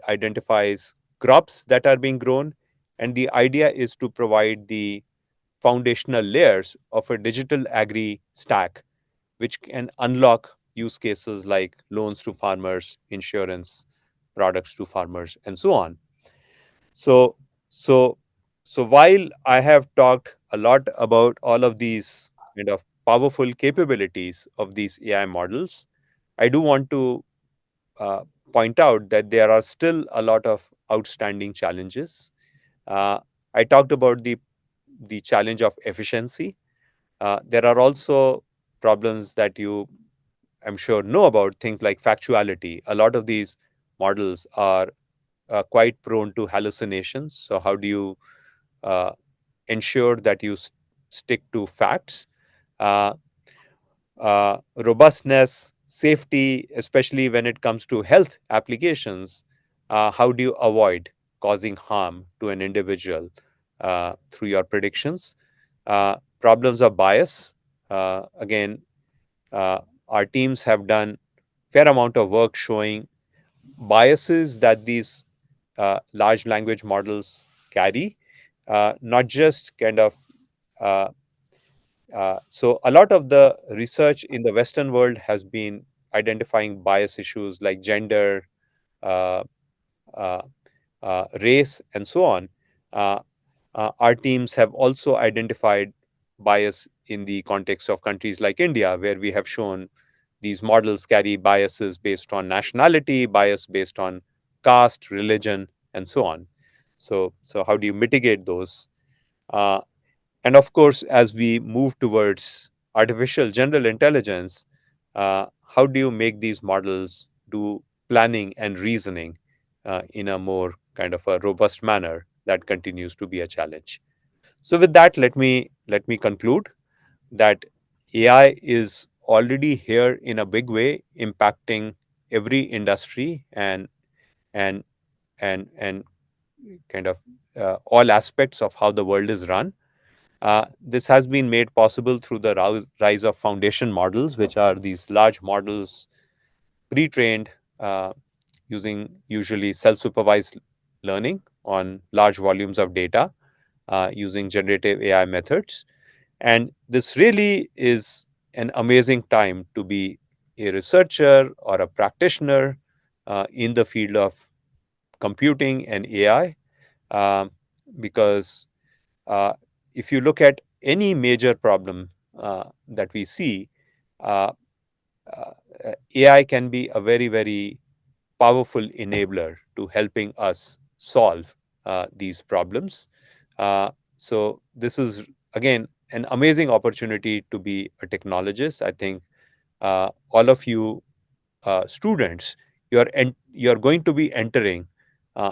identifies crops that are being grown, and the idea is to provide the foundational layers of a digital agri stack, which can unlock use cases like loans to farmers, insurance products to farmers, and so on. So, so, so while I have talked a lot about all of these kind of powerful capabilities of these AI models, I do want to uh, point out that there are still a lot of outstanding challenges. Uh, I talked about the challenge of efficiency. There are also problems that you, I'm sure, know about, things like factuality. A lot of these models are quite prone to hallucinations. So, how do you uh, ensure that you stick to facts? Uh, Robustness, safety, especially when it comes to health applications. How do you avoid causing harm to an individual through your predictions? Problems of bias. Again, our teams have done fair amount of work showing biases that these large language models carry, not just kind of uh, so a lot of the research in the Western world has been identifying bias issues like gender, uh, uh, race, and so on. Uh, our teams have also identified bias in the context of countries like India, where we have shown these models carry biases based on nationality, bias based on caste, religion, and so on. So how do you mitigate those? Uh, and of course, as we move towards artificial general intelligence, how do you make these models do planning and reasoning in a more kind of a robust manner? That continues to be a challenge. So, with that, let me conclude that AI is already here in a big way, impacting every industry and and kind of all aspects of how the world is run. This has been made possible through the rise of foundation models, which are these large models pre-trained using usually self-supervised learning on large volumes of data using generative AI methods. And this really is an amazing time to be a researcher or a practitioner in the field of computing and AI, um, because uh, if you look at any major problem that we see, uh, uh, AI can be a very, very powerful enabler to helping us solve these problems. So, this is again an amazing opportunity to be a technologist. I think all of you students, you're going to be entering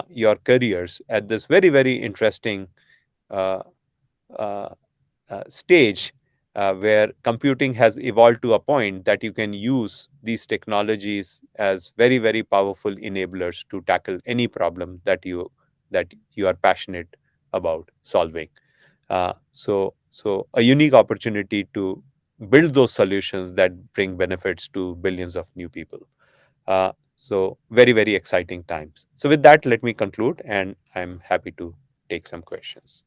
your careers at this very, very interesting uh, uh, stage where computing has evolved to a point that you can use these technologies as very, very powerful enablers to tackle any problem that you are passionate about solving. So a unique opportunity to build those solutions that bring benefits to billions of new people. So very, very exciting times. So with that, let me conclude, and I'm happy to take some questions.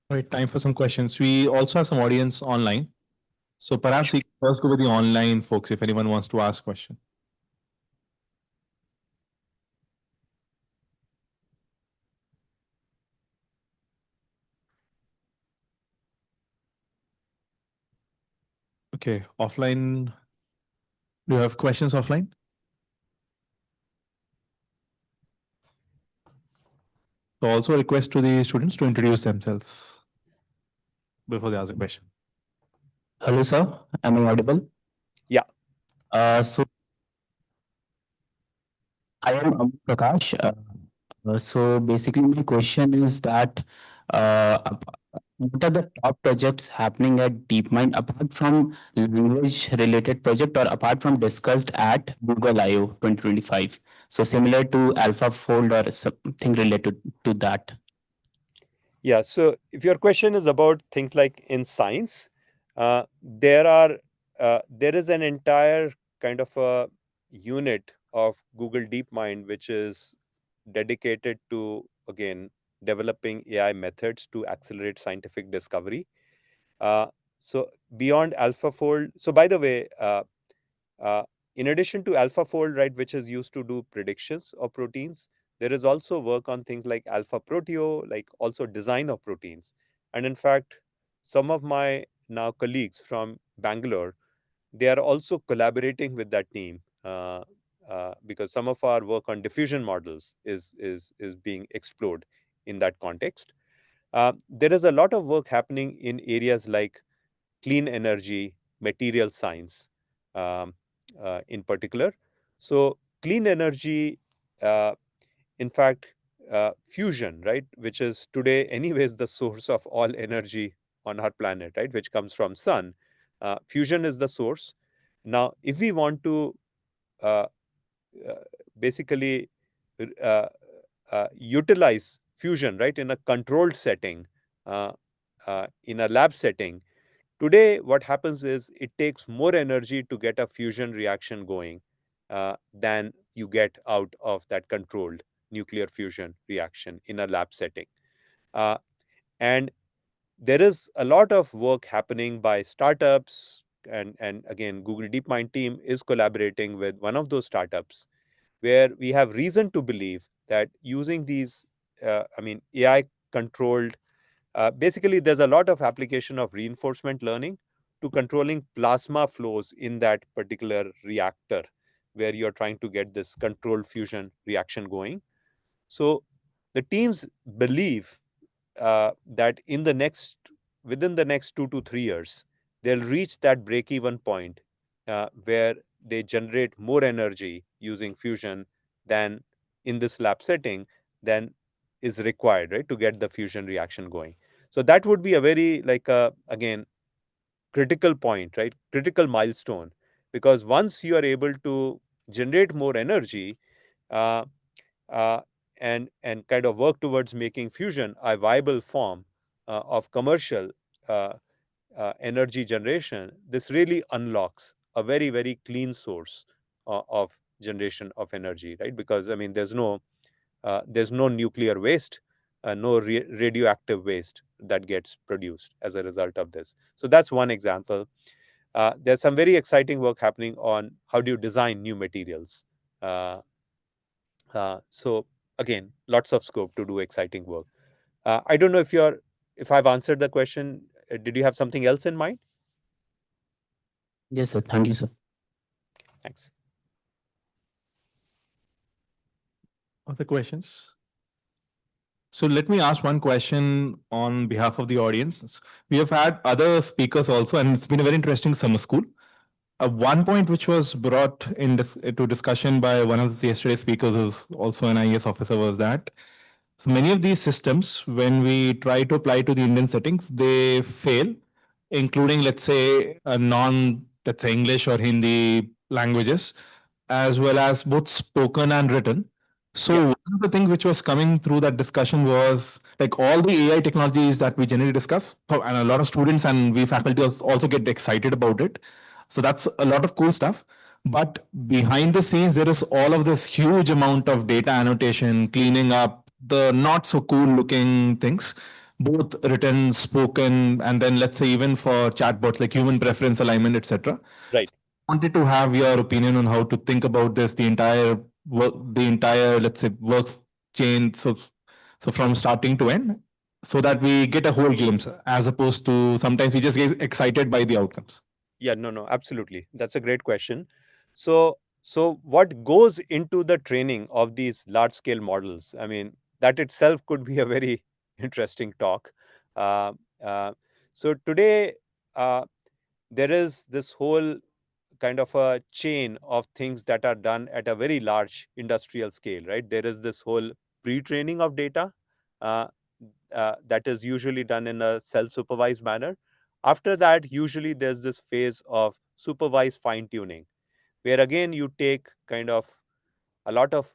All right, time for some questions. We also have some audience online. So perhaps we can first go with the online folks if anyone wants to ask a question. Okay, offline. Do you have questions offline? So also a request to the students to introduce themselves before they ask a question. Hello, sir. Am I audible? Yeah. So I am Prakash. So basically, my question is that what are the top projects happening at DeepMind apart from language-related project or apart from discussed at Google I/O 2025? So similar to AlphaFold or something related to that. Yeah. So if your question is about things like in science, there is an entire kind of a unit of Google DeepMind which is dedicated to, again, developing AI methods to accelerate scientific discovery. So beyond AlphaFold, so by the way, uh, in addition to AlphaFold, right, which is used to do predictions of proteins, there is also work on things like Alpha Proteo, like also design of proteins. And in fact, some of my now colleagues from Bangalore, they are also collaborating with that team because some of our work on diffusion models is being explored in that context. There is a lot of work happening in areas like clean energy, material science, um, in particular. So clean energy, uh, in fact, fusion, right, which is today anyways the source of all energy on our planet, right, which comes from sun. Fusion is the source. Now, if we want to uh, uh, basically uh, utilize fusion, right, in a controlled setting, in a lab setting, today, what happens is it takes more energy to get a fusion reaction going than you get out of that controlled nuclear fusion reaction in a lab setting. Uh, and there is a lot of work happening by startups, and again, Google DeepMind team is collaborating with one of those startups where we have reason to believe that using these, AI controlled, basically, there's a lot of application of reinforcement learning to controlling plasma flows in that particular reactor where you're trying to get this controlled fusion reaction going. So the teams believe that within the next 2 to 3 years, they'll reach that break-even point where they generate more energy using fusion than in this lab setting than is required, right, to get the fusion reaction going. So that would be a very, like, again, critical point, right, critical milestone, because once you are able to generate more energy, uh, uh, and kind of work towards making fusion a viable form of commercial uh, energy generation, this really unlocks a very, very clean source of generation of energy, right? Because I mean, there's no nuclear waste, no radioactive waste that gets produced as a result of this. So that's one example. There's some very exciting work happening on how do you design new materials. So again, lots of scope to do exciting work. I don't know if I've answered the question. Did you have something else in mind? Yes, sir. Thank you, sir. Thanks. Other questions? So let me ask one question on behalf of the audience. We have had other speakers also, and it's been a very interesting summer school. One point which was brought to discussion by one of the yesterday speakers, who's also an IAS officer, was that so many of these systems, when we try to apply to the Indian settings, they fail, including, let's say, let's say, English or Hindi languages, as well as both spoken and written. So one of the things which was coming through that discussion was like all the AI technologies that we generally discuss, and a lot of students and we faculty also get excited about it. So that's a lot of cool stuff. But behind the scenes, there is all of this huge amount of data annotation, cleaning up the not so cool looking things, both written, spoken, and then let's say even for chatbots like human preference alignment, etc. Right. Wanted to have your opinion on how to think about this, the entire, let's say, work chain. So from starting to end, so that we get a whole glimpse, as opposed to sometimes we just get excited by the outcomes. Yeah, no, absolutely. That's a great question. So what goes into the training of these large scale models? I mean, that itself could be a very interesting talk. Uh, uh, so today, uh, there is this whole kind of a chain of things that are done at a very large industrial scale, right? There is this whole pre-training of data uh, that is usually done in a self-supervised manner. After that, usually there's this phase of supervised fine-tuning, where again you take kind of a lot of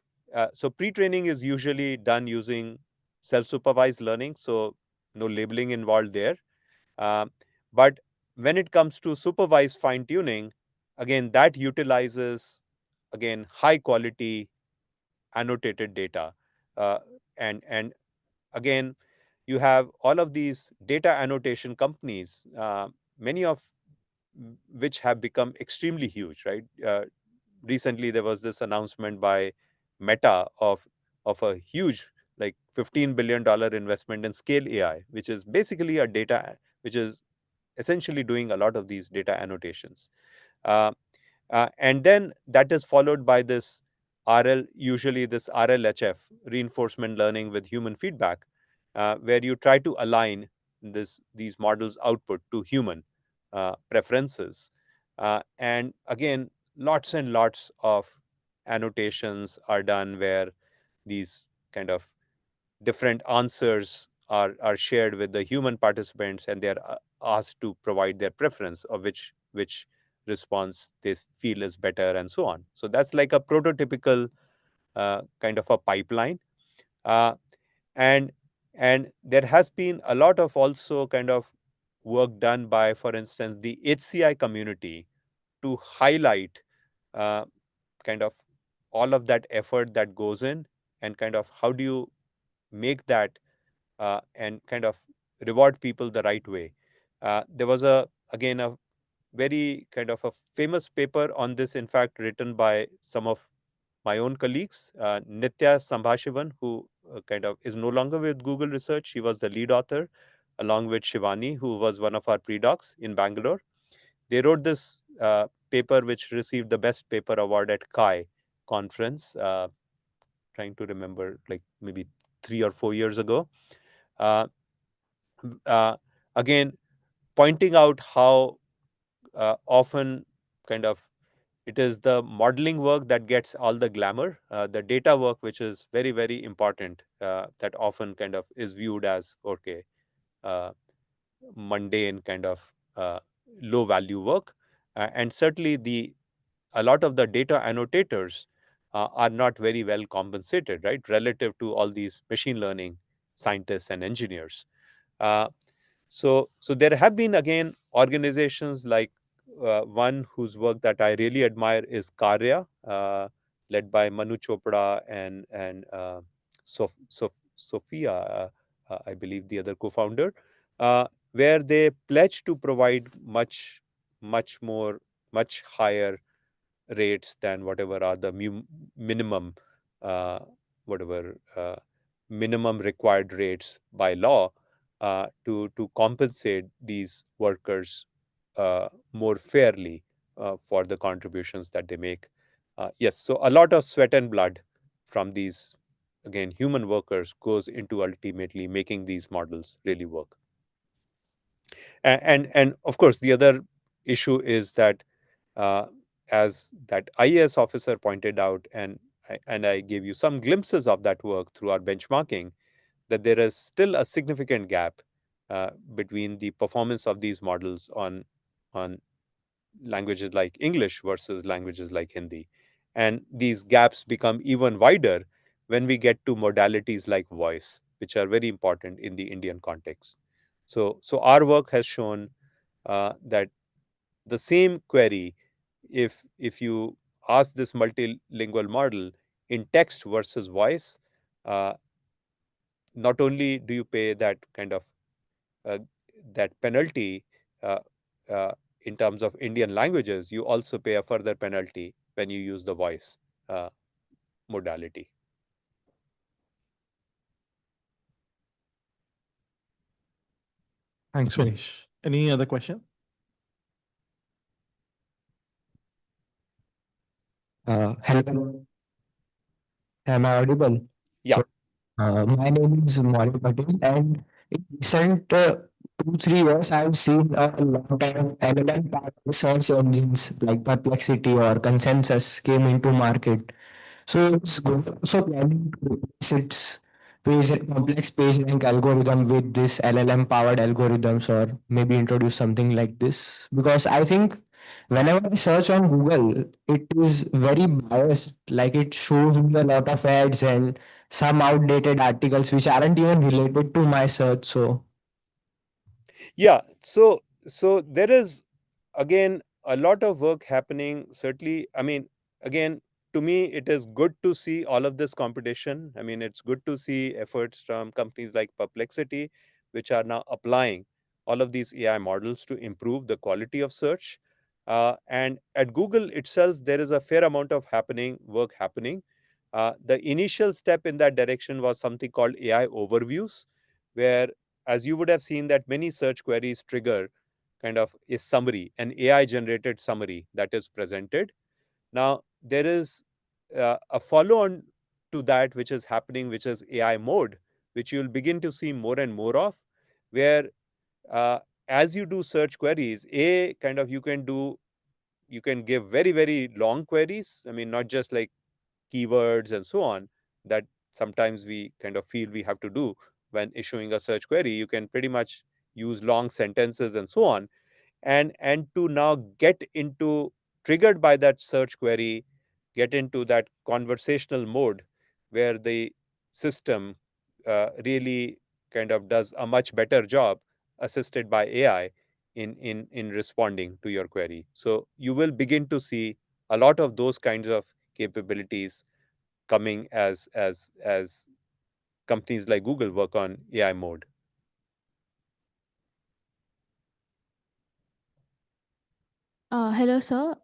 so pre-training is usually done using self-supervised learning, so no labeling involved there. Um, but when it comes to supervised fine tuning, again, that utilizes again high quality annotated data. Uh, and again, you have all of these data annotation companies, many of which have become extremely huge, right? Recently, there was this announcement by Meta of a huge, like $15 billion investment in Scale AI, which is basically a data, which is essentially doing a lot of these data annotations. Uh, and then that is followed by this usually this RLHF, reinforcement learning with human feedback, where you try to align these models' output to human preferences. And again, lots and lots of annotations are done where these kind of different answers are shared with the human participants, and they are asked to provide their preference of which response they feel is better, and so on. So that's like a prototypical kind of a pipeline. uh, and and there has been a lot of also kind of work done by, for instance, the HCI community to highlight uh, kind of all of that effort that goes in, and kind of how do you make that and kind of reward people the right way. There was again a very kind of a famous paper on this, in fact, written by some of my own colleagues, Nitya Sambhashivan, who kind of is no longer with Google Research. She was the lead author, along with Shivani, who was one of our pre-docs in Bangalore. They wrote this paper, which received the best paper award at CHI conference, trying to remember, like maybe 3 or 4 years ago. Uh, uh, Again, pointing out how often kind of it is the modeling work that gets all the glamour, the data work, which is very, very important, that often kind of is viewed as, okay, uh, mundane kind of low value work. And certainly a lot of the data annotators are not very well compensated, right, relative to all these machine learning scientists and engineers. Uh, so there have been again organizations like one whose work that I really admire is Karya, led by Manu Chopra and Sophia, I believe the other co-founder, where they pledge to provide much more, much higher rates than whatever are the minimum, uh, whatever minimum required rates by law, to compensate these workers more fairly for the contributions that they make. Yes, so a lot of sweat and blood from these, again, human workers goes into ultimately making these models really work. And of course, the other issue is that, uh, as that IAS officer pointed out, and I gave you some glimpses of that work through our benchmarking, that there is still a significant gap between the performance of these models on languages like English versus languages like Hindi. And these gaps become even wider when we get to modalities like voice, which are very important in the Indian context. So our work has shown that the same query, if you ask this multilingual model in text versus voice, uh, not only do you pay that kind of uh, that penalty uh, uh, in terms of Indian languages, you also pay a further penalty when you use the voice uh, modality. Thanks, Manish. Any other question? Hello, am I audible? Yeah. My name is Maureen Patel, and in recent 2-3 years, I've seen a lot of LLM-powered search engines like Perplexity or Consensus came into market. So it's Google also planning to replace its complex page rank algorithm with this LLM powered algorithms, or maybe introduce something like this? Because I think whenever I search on Google, it is very biased. Like it shows me a lot of ads and some outdated articles which aren't even related to my search. So Yeah. So there is again a lot of work happening. Certainly, I mean, again, to me, it is good to see all of this competition. I mean, it's good to see efforts from companies like Perplexity, which are now applying all of these AI models to improve the quality of search. And at Google itself, there is a fair amount of work happening. The initial step in that direction was something called AI overviews, where, as you would have seen, that many search queries trigger kind of a summary, an AI generated summary that is presented. Now, there is a follow on to that which is happening, which is AI mode, which you'll begin to see more and more of, where uh, as you do search queries, you can give very, very long queries. I mean, not just like keywords and so on that sometimes we kind of feel we have to do when issuing a search query. You can pretty much use long sentences and so on, and to now get into, triggered by that search query, get into that conversational mode where the system really kind of does a much better job, assisted by AI, in responding to your query. So you will begin to see a lot of those kinds of capabilities coming as companies like Google work on AI mode. Hello, sir.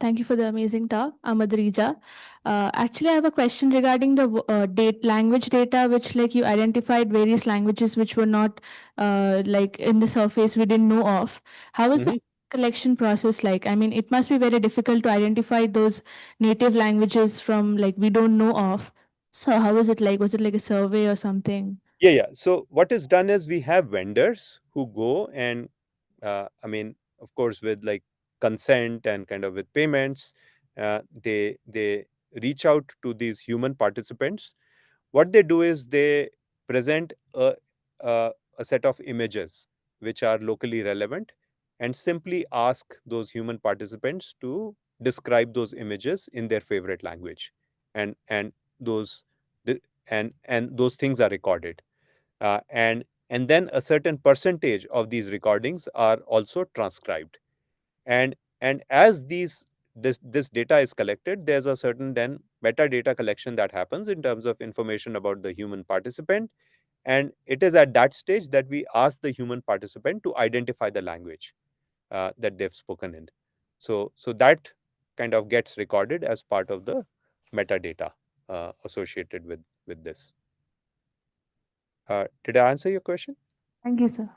Thank you for the amazing talk. I'm Adrija. Actually, I have a question regarding the language data, which like you identified various languages which were not like in the surface we didn't know of. How is the Mhm. collection process like? I mean, it must be very difficult to identify those native languages from like we don't know of. So how was it like? Was it like a survey or something? Yeah. So what is done is we have vendors who go and, I mean, of course, with like consent and kind of with payments, they reach out to these human participants. What they do is they present a set of images which are locally relevant, and simply ask those human participants to describe those images in their favorite language, and those and those things are recorded, and then a certain percentage of these recordings are also transcribed, and as this data is collected, there's a certain then metadata collection that happens in terms of information about the human participant, and it is at that stage that we ask the human participant to identify the language that they've spoken in. So that kind of gets recorded as part of the metadata associated with this. Did I answer your question? Thank you, sir.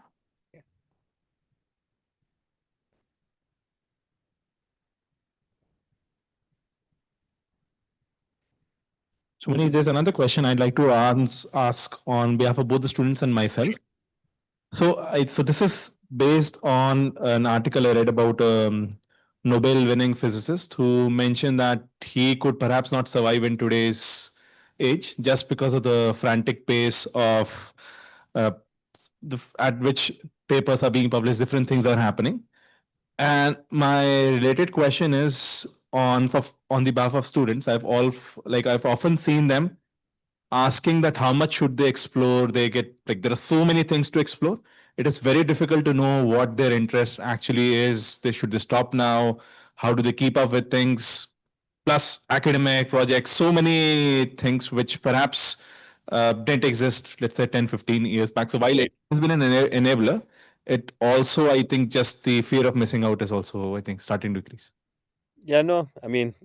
So, Manish, there's another question I'd like to ask on behalf of both the students and myself. So this is based on an article I read about a Nobel-winning physicist who mentioned that he could perhaps not survive in today's age just because of the frantic pace of uh, at which papers are being published, different things are happening. And my related question is on the behalf of students. I've often seen them asking that how much should they explore. They get like there are so many things to explore. It is very difficult to know what their interest actually is. They stop now. How do they keep up with things? Plus academic projects, so many things which perhaps didn't exist, let's say 10, 15 years back. So while it has been an enabler, it also, I think, just the fear of missing out is also, I think, starting to increase. Yeah, no, I mean,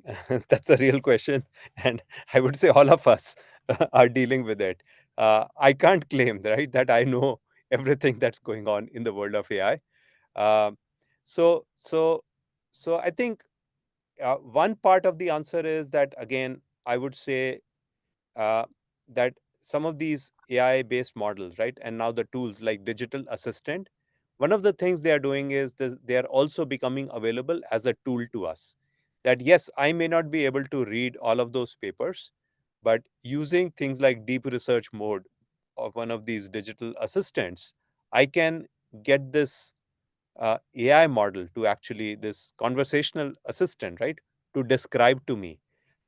that's a real question. And I would say all of us are dealing with it. I can't claim, right, that I know everything that's going on in the world of AI. Um, so, so, so I think one part of the answer is that, again, I would say that some of these AI-based models, right, and now the tools like digital assistant, one of the things they are doing is they are also becoming available as a tool to us. That yes, I may not be able to read all of those papers, but using things like deep research mode of one of these digital assistants, I can get this AI model to actually, this conversational assistant, right, to describe to me.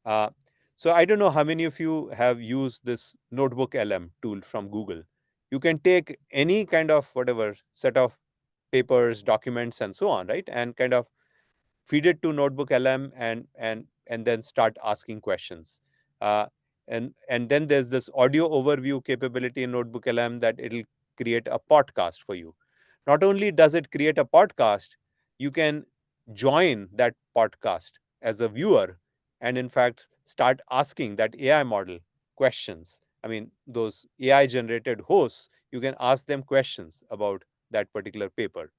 Uh, so I don't know how many of you have used this Notebook LM tool from Google. You can take any kind of whatever set of papers, documents, and so on, right, and kind of feed it to Notebook LM and then start asking questions. Uh, and then there's this audio overview capability in Notebook LM that it'll create a podcast for you. Not only does it create a podcast, you can join that podcast as a viewer and in fact start asking that AI model questions. I mean, those AI generated hosts, you can ask them questions about that particular paper.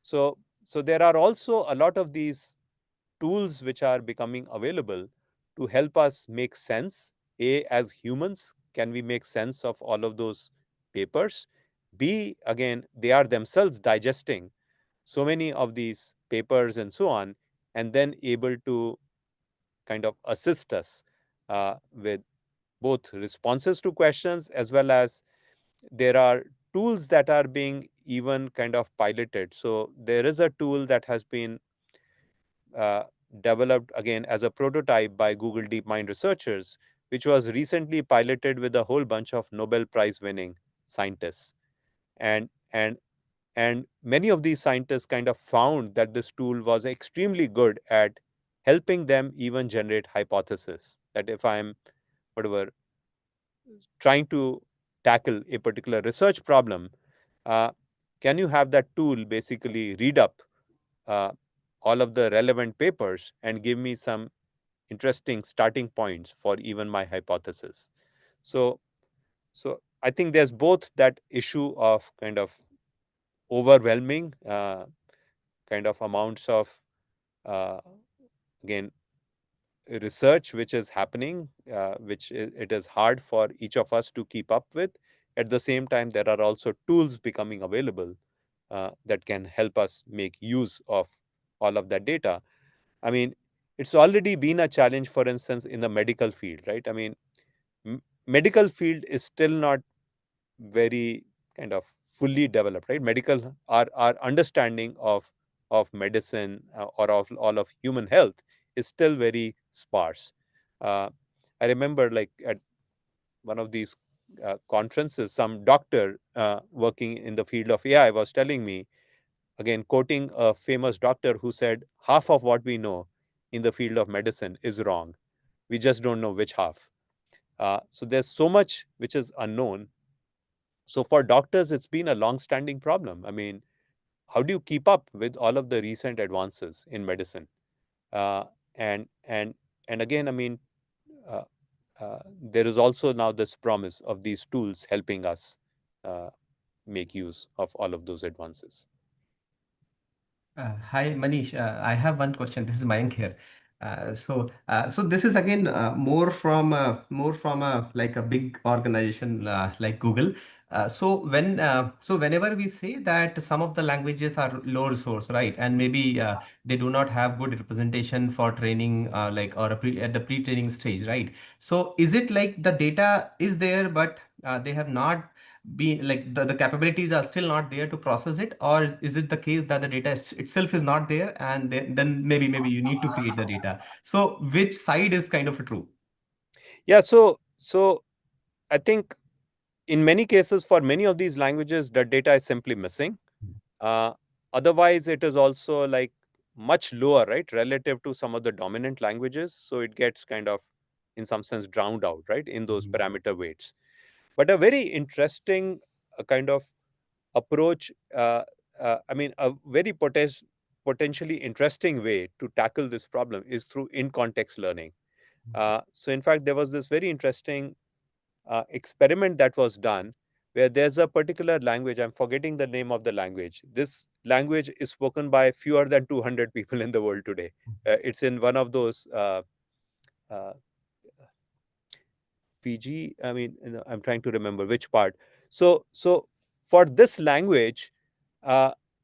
So there are also a lot of these tools which are becoming available to help us make sense. A, as humans, can we make sense of all of those papers? B, again, they are themselves digesting so many of these papers and so on, and then able to kind of assist us with both responses to questions, as well as there are tools that are being even kind of piloted. So there is a tool that has been uh, developed again as a prototype by Google DeepMind researchers, which was recently piloted with a whole bunch of Nobel Prize winning scientists. And, and, and many of these scientists kind of found that this tool was extremely good at helping them even generate hypotheses. That if I'm whatever trying to tackle a particular research problem, uh, can you have that tool basically read up uh, all of the relevant papers and give me some interesting starting points for even my hypothesis? So, so I think there's both that issue of kind of overwhelming kind of amounts of uh, again research which is happening, it is hard for each of us to keep up with. At the same time, there are also tools becoming available that can help us make use of all of that data. I mean, it's already been a challenge, for instance, in the medical field, right? I mean, medical field is still not very kind of fully developed, right? Medical, our understanding of medicine or of all of human health is still very sparse. Uh, I remember, like at one of these conferences, some doctor working in the field of AI was telling me, again quoting a famous doctor who said, half of what we know in the field of medicine is wrong. We just don't know which half. So there's so much which is unknown. So for doctors, it's been a long-standing problem. I mean, how do you keep up with all of the recent advances in medicine? Uh, and and and again, I mean, uh, there is also now this promise of these tools helping us make use of all of those advances. Hi, Manish. I have one question. This is Mayank here. So this is again more from a like a big organization like Google. So whenever we say that some of the languages are low resource, right, and maybe they do not have good representation for training, like or at the pre-training stage, right? So is it like the data is there, but they have not be like the capabilities are still not there to process it, or is it the case that the data itself is not there and then maybe you need to create the data? So which side is kind of a true? Yeah, so I think in many cases, for many of these languages, the data is simply missing. Uh, Otherwise, it is also like much lower, right, relative to some of the dominant languages. So it gets kind of, in some sense, drowned out, right, in those parameter weights. But a very interesting kind of approach, I mean, a very potentially interesting way to tackle this problem is through in-context learning. So in fact, there was this very interesting experiment that was done where there's a particular language. I'm forgetting the name of the language. This language is spoken by fewer than 200 people in the world today. It's in one of those uh, Fiji. I mean, I'm trying to remember which part. So for this language,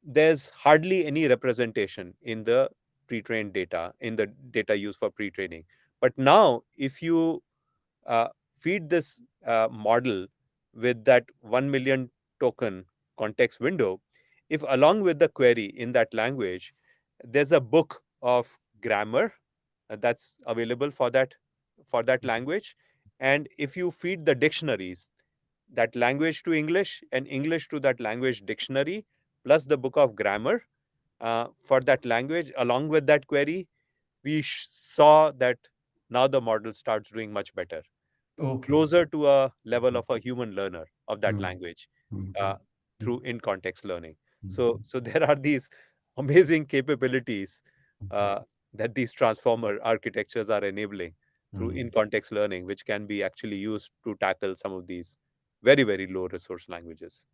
there's hardly any representation in the pre-trained data, in the data used for pre-training. But now, if you feed this model with that 1 million token context window, if along with the query in that language, there's a book of grammar that's available for that language, and if you feed the dictionaries, that language to English and English to that language dictionary, plus the book of grammar for that language, along with that query, we saw that now the model starts doing much better, closer to a level of a human learner of that language through in-context learning. So there are these amazing capabilities that these transformer architectures are enabling through in-context learning, which can be actually used to tackle some of these very, very low resource languages.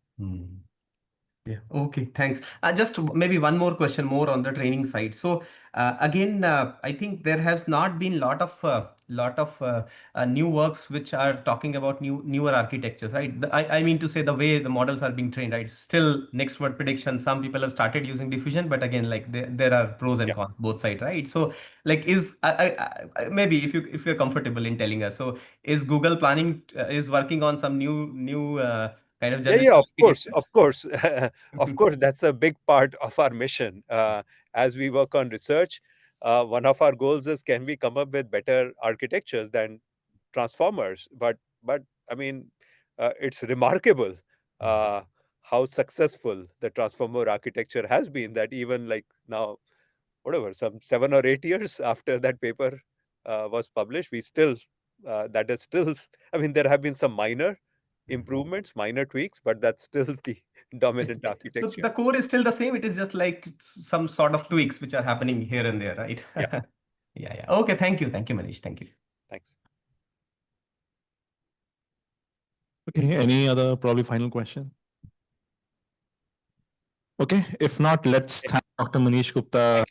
Yeah. Okay. Thanks. Just maybe one more question more on the training side. So again, I think there has not been lot of new works which are talking about newer architectures, right? I mean to say the way the models are being trained, right? Still next word prediction. Some people have started using diffusion, but again, like there are pros and cons both sides, right? So like maybe if you're comfortable in telling us, so is Google planning is working on some new kind of Yeah, of course, architectures? of course. Of course, that's a big part of our mission. As we work on research, one of our goals is, can we come up with better architectures than transformers? But I mean, it's remarkable how successful the transformer architecture has been, that even like now, whatever, some 7 or 8 years after that paper was published, we still, that is still, I mean, there have been some minor improvements, minor tweaks, but that's still the dominant So architecture. the core is still the same. It is just like some sort of tweaks which are happening here and there, right? Yeah. Yeah, yeah. Okay, thank you. Thank you, Manish. Thank you. Thanks. Okay, any other probably final question? Okay, if not, let's thank Dr. Manish Gupta.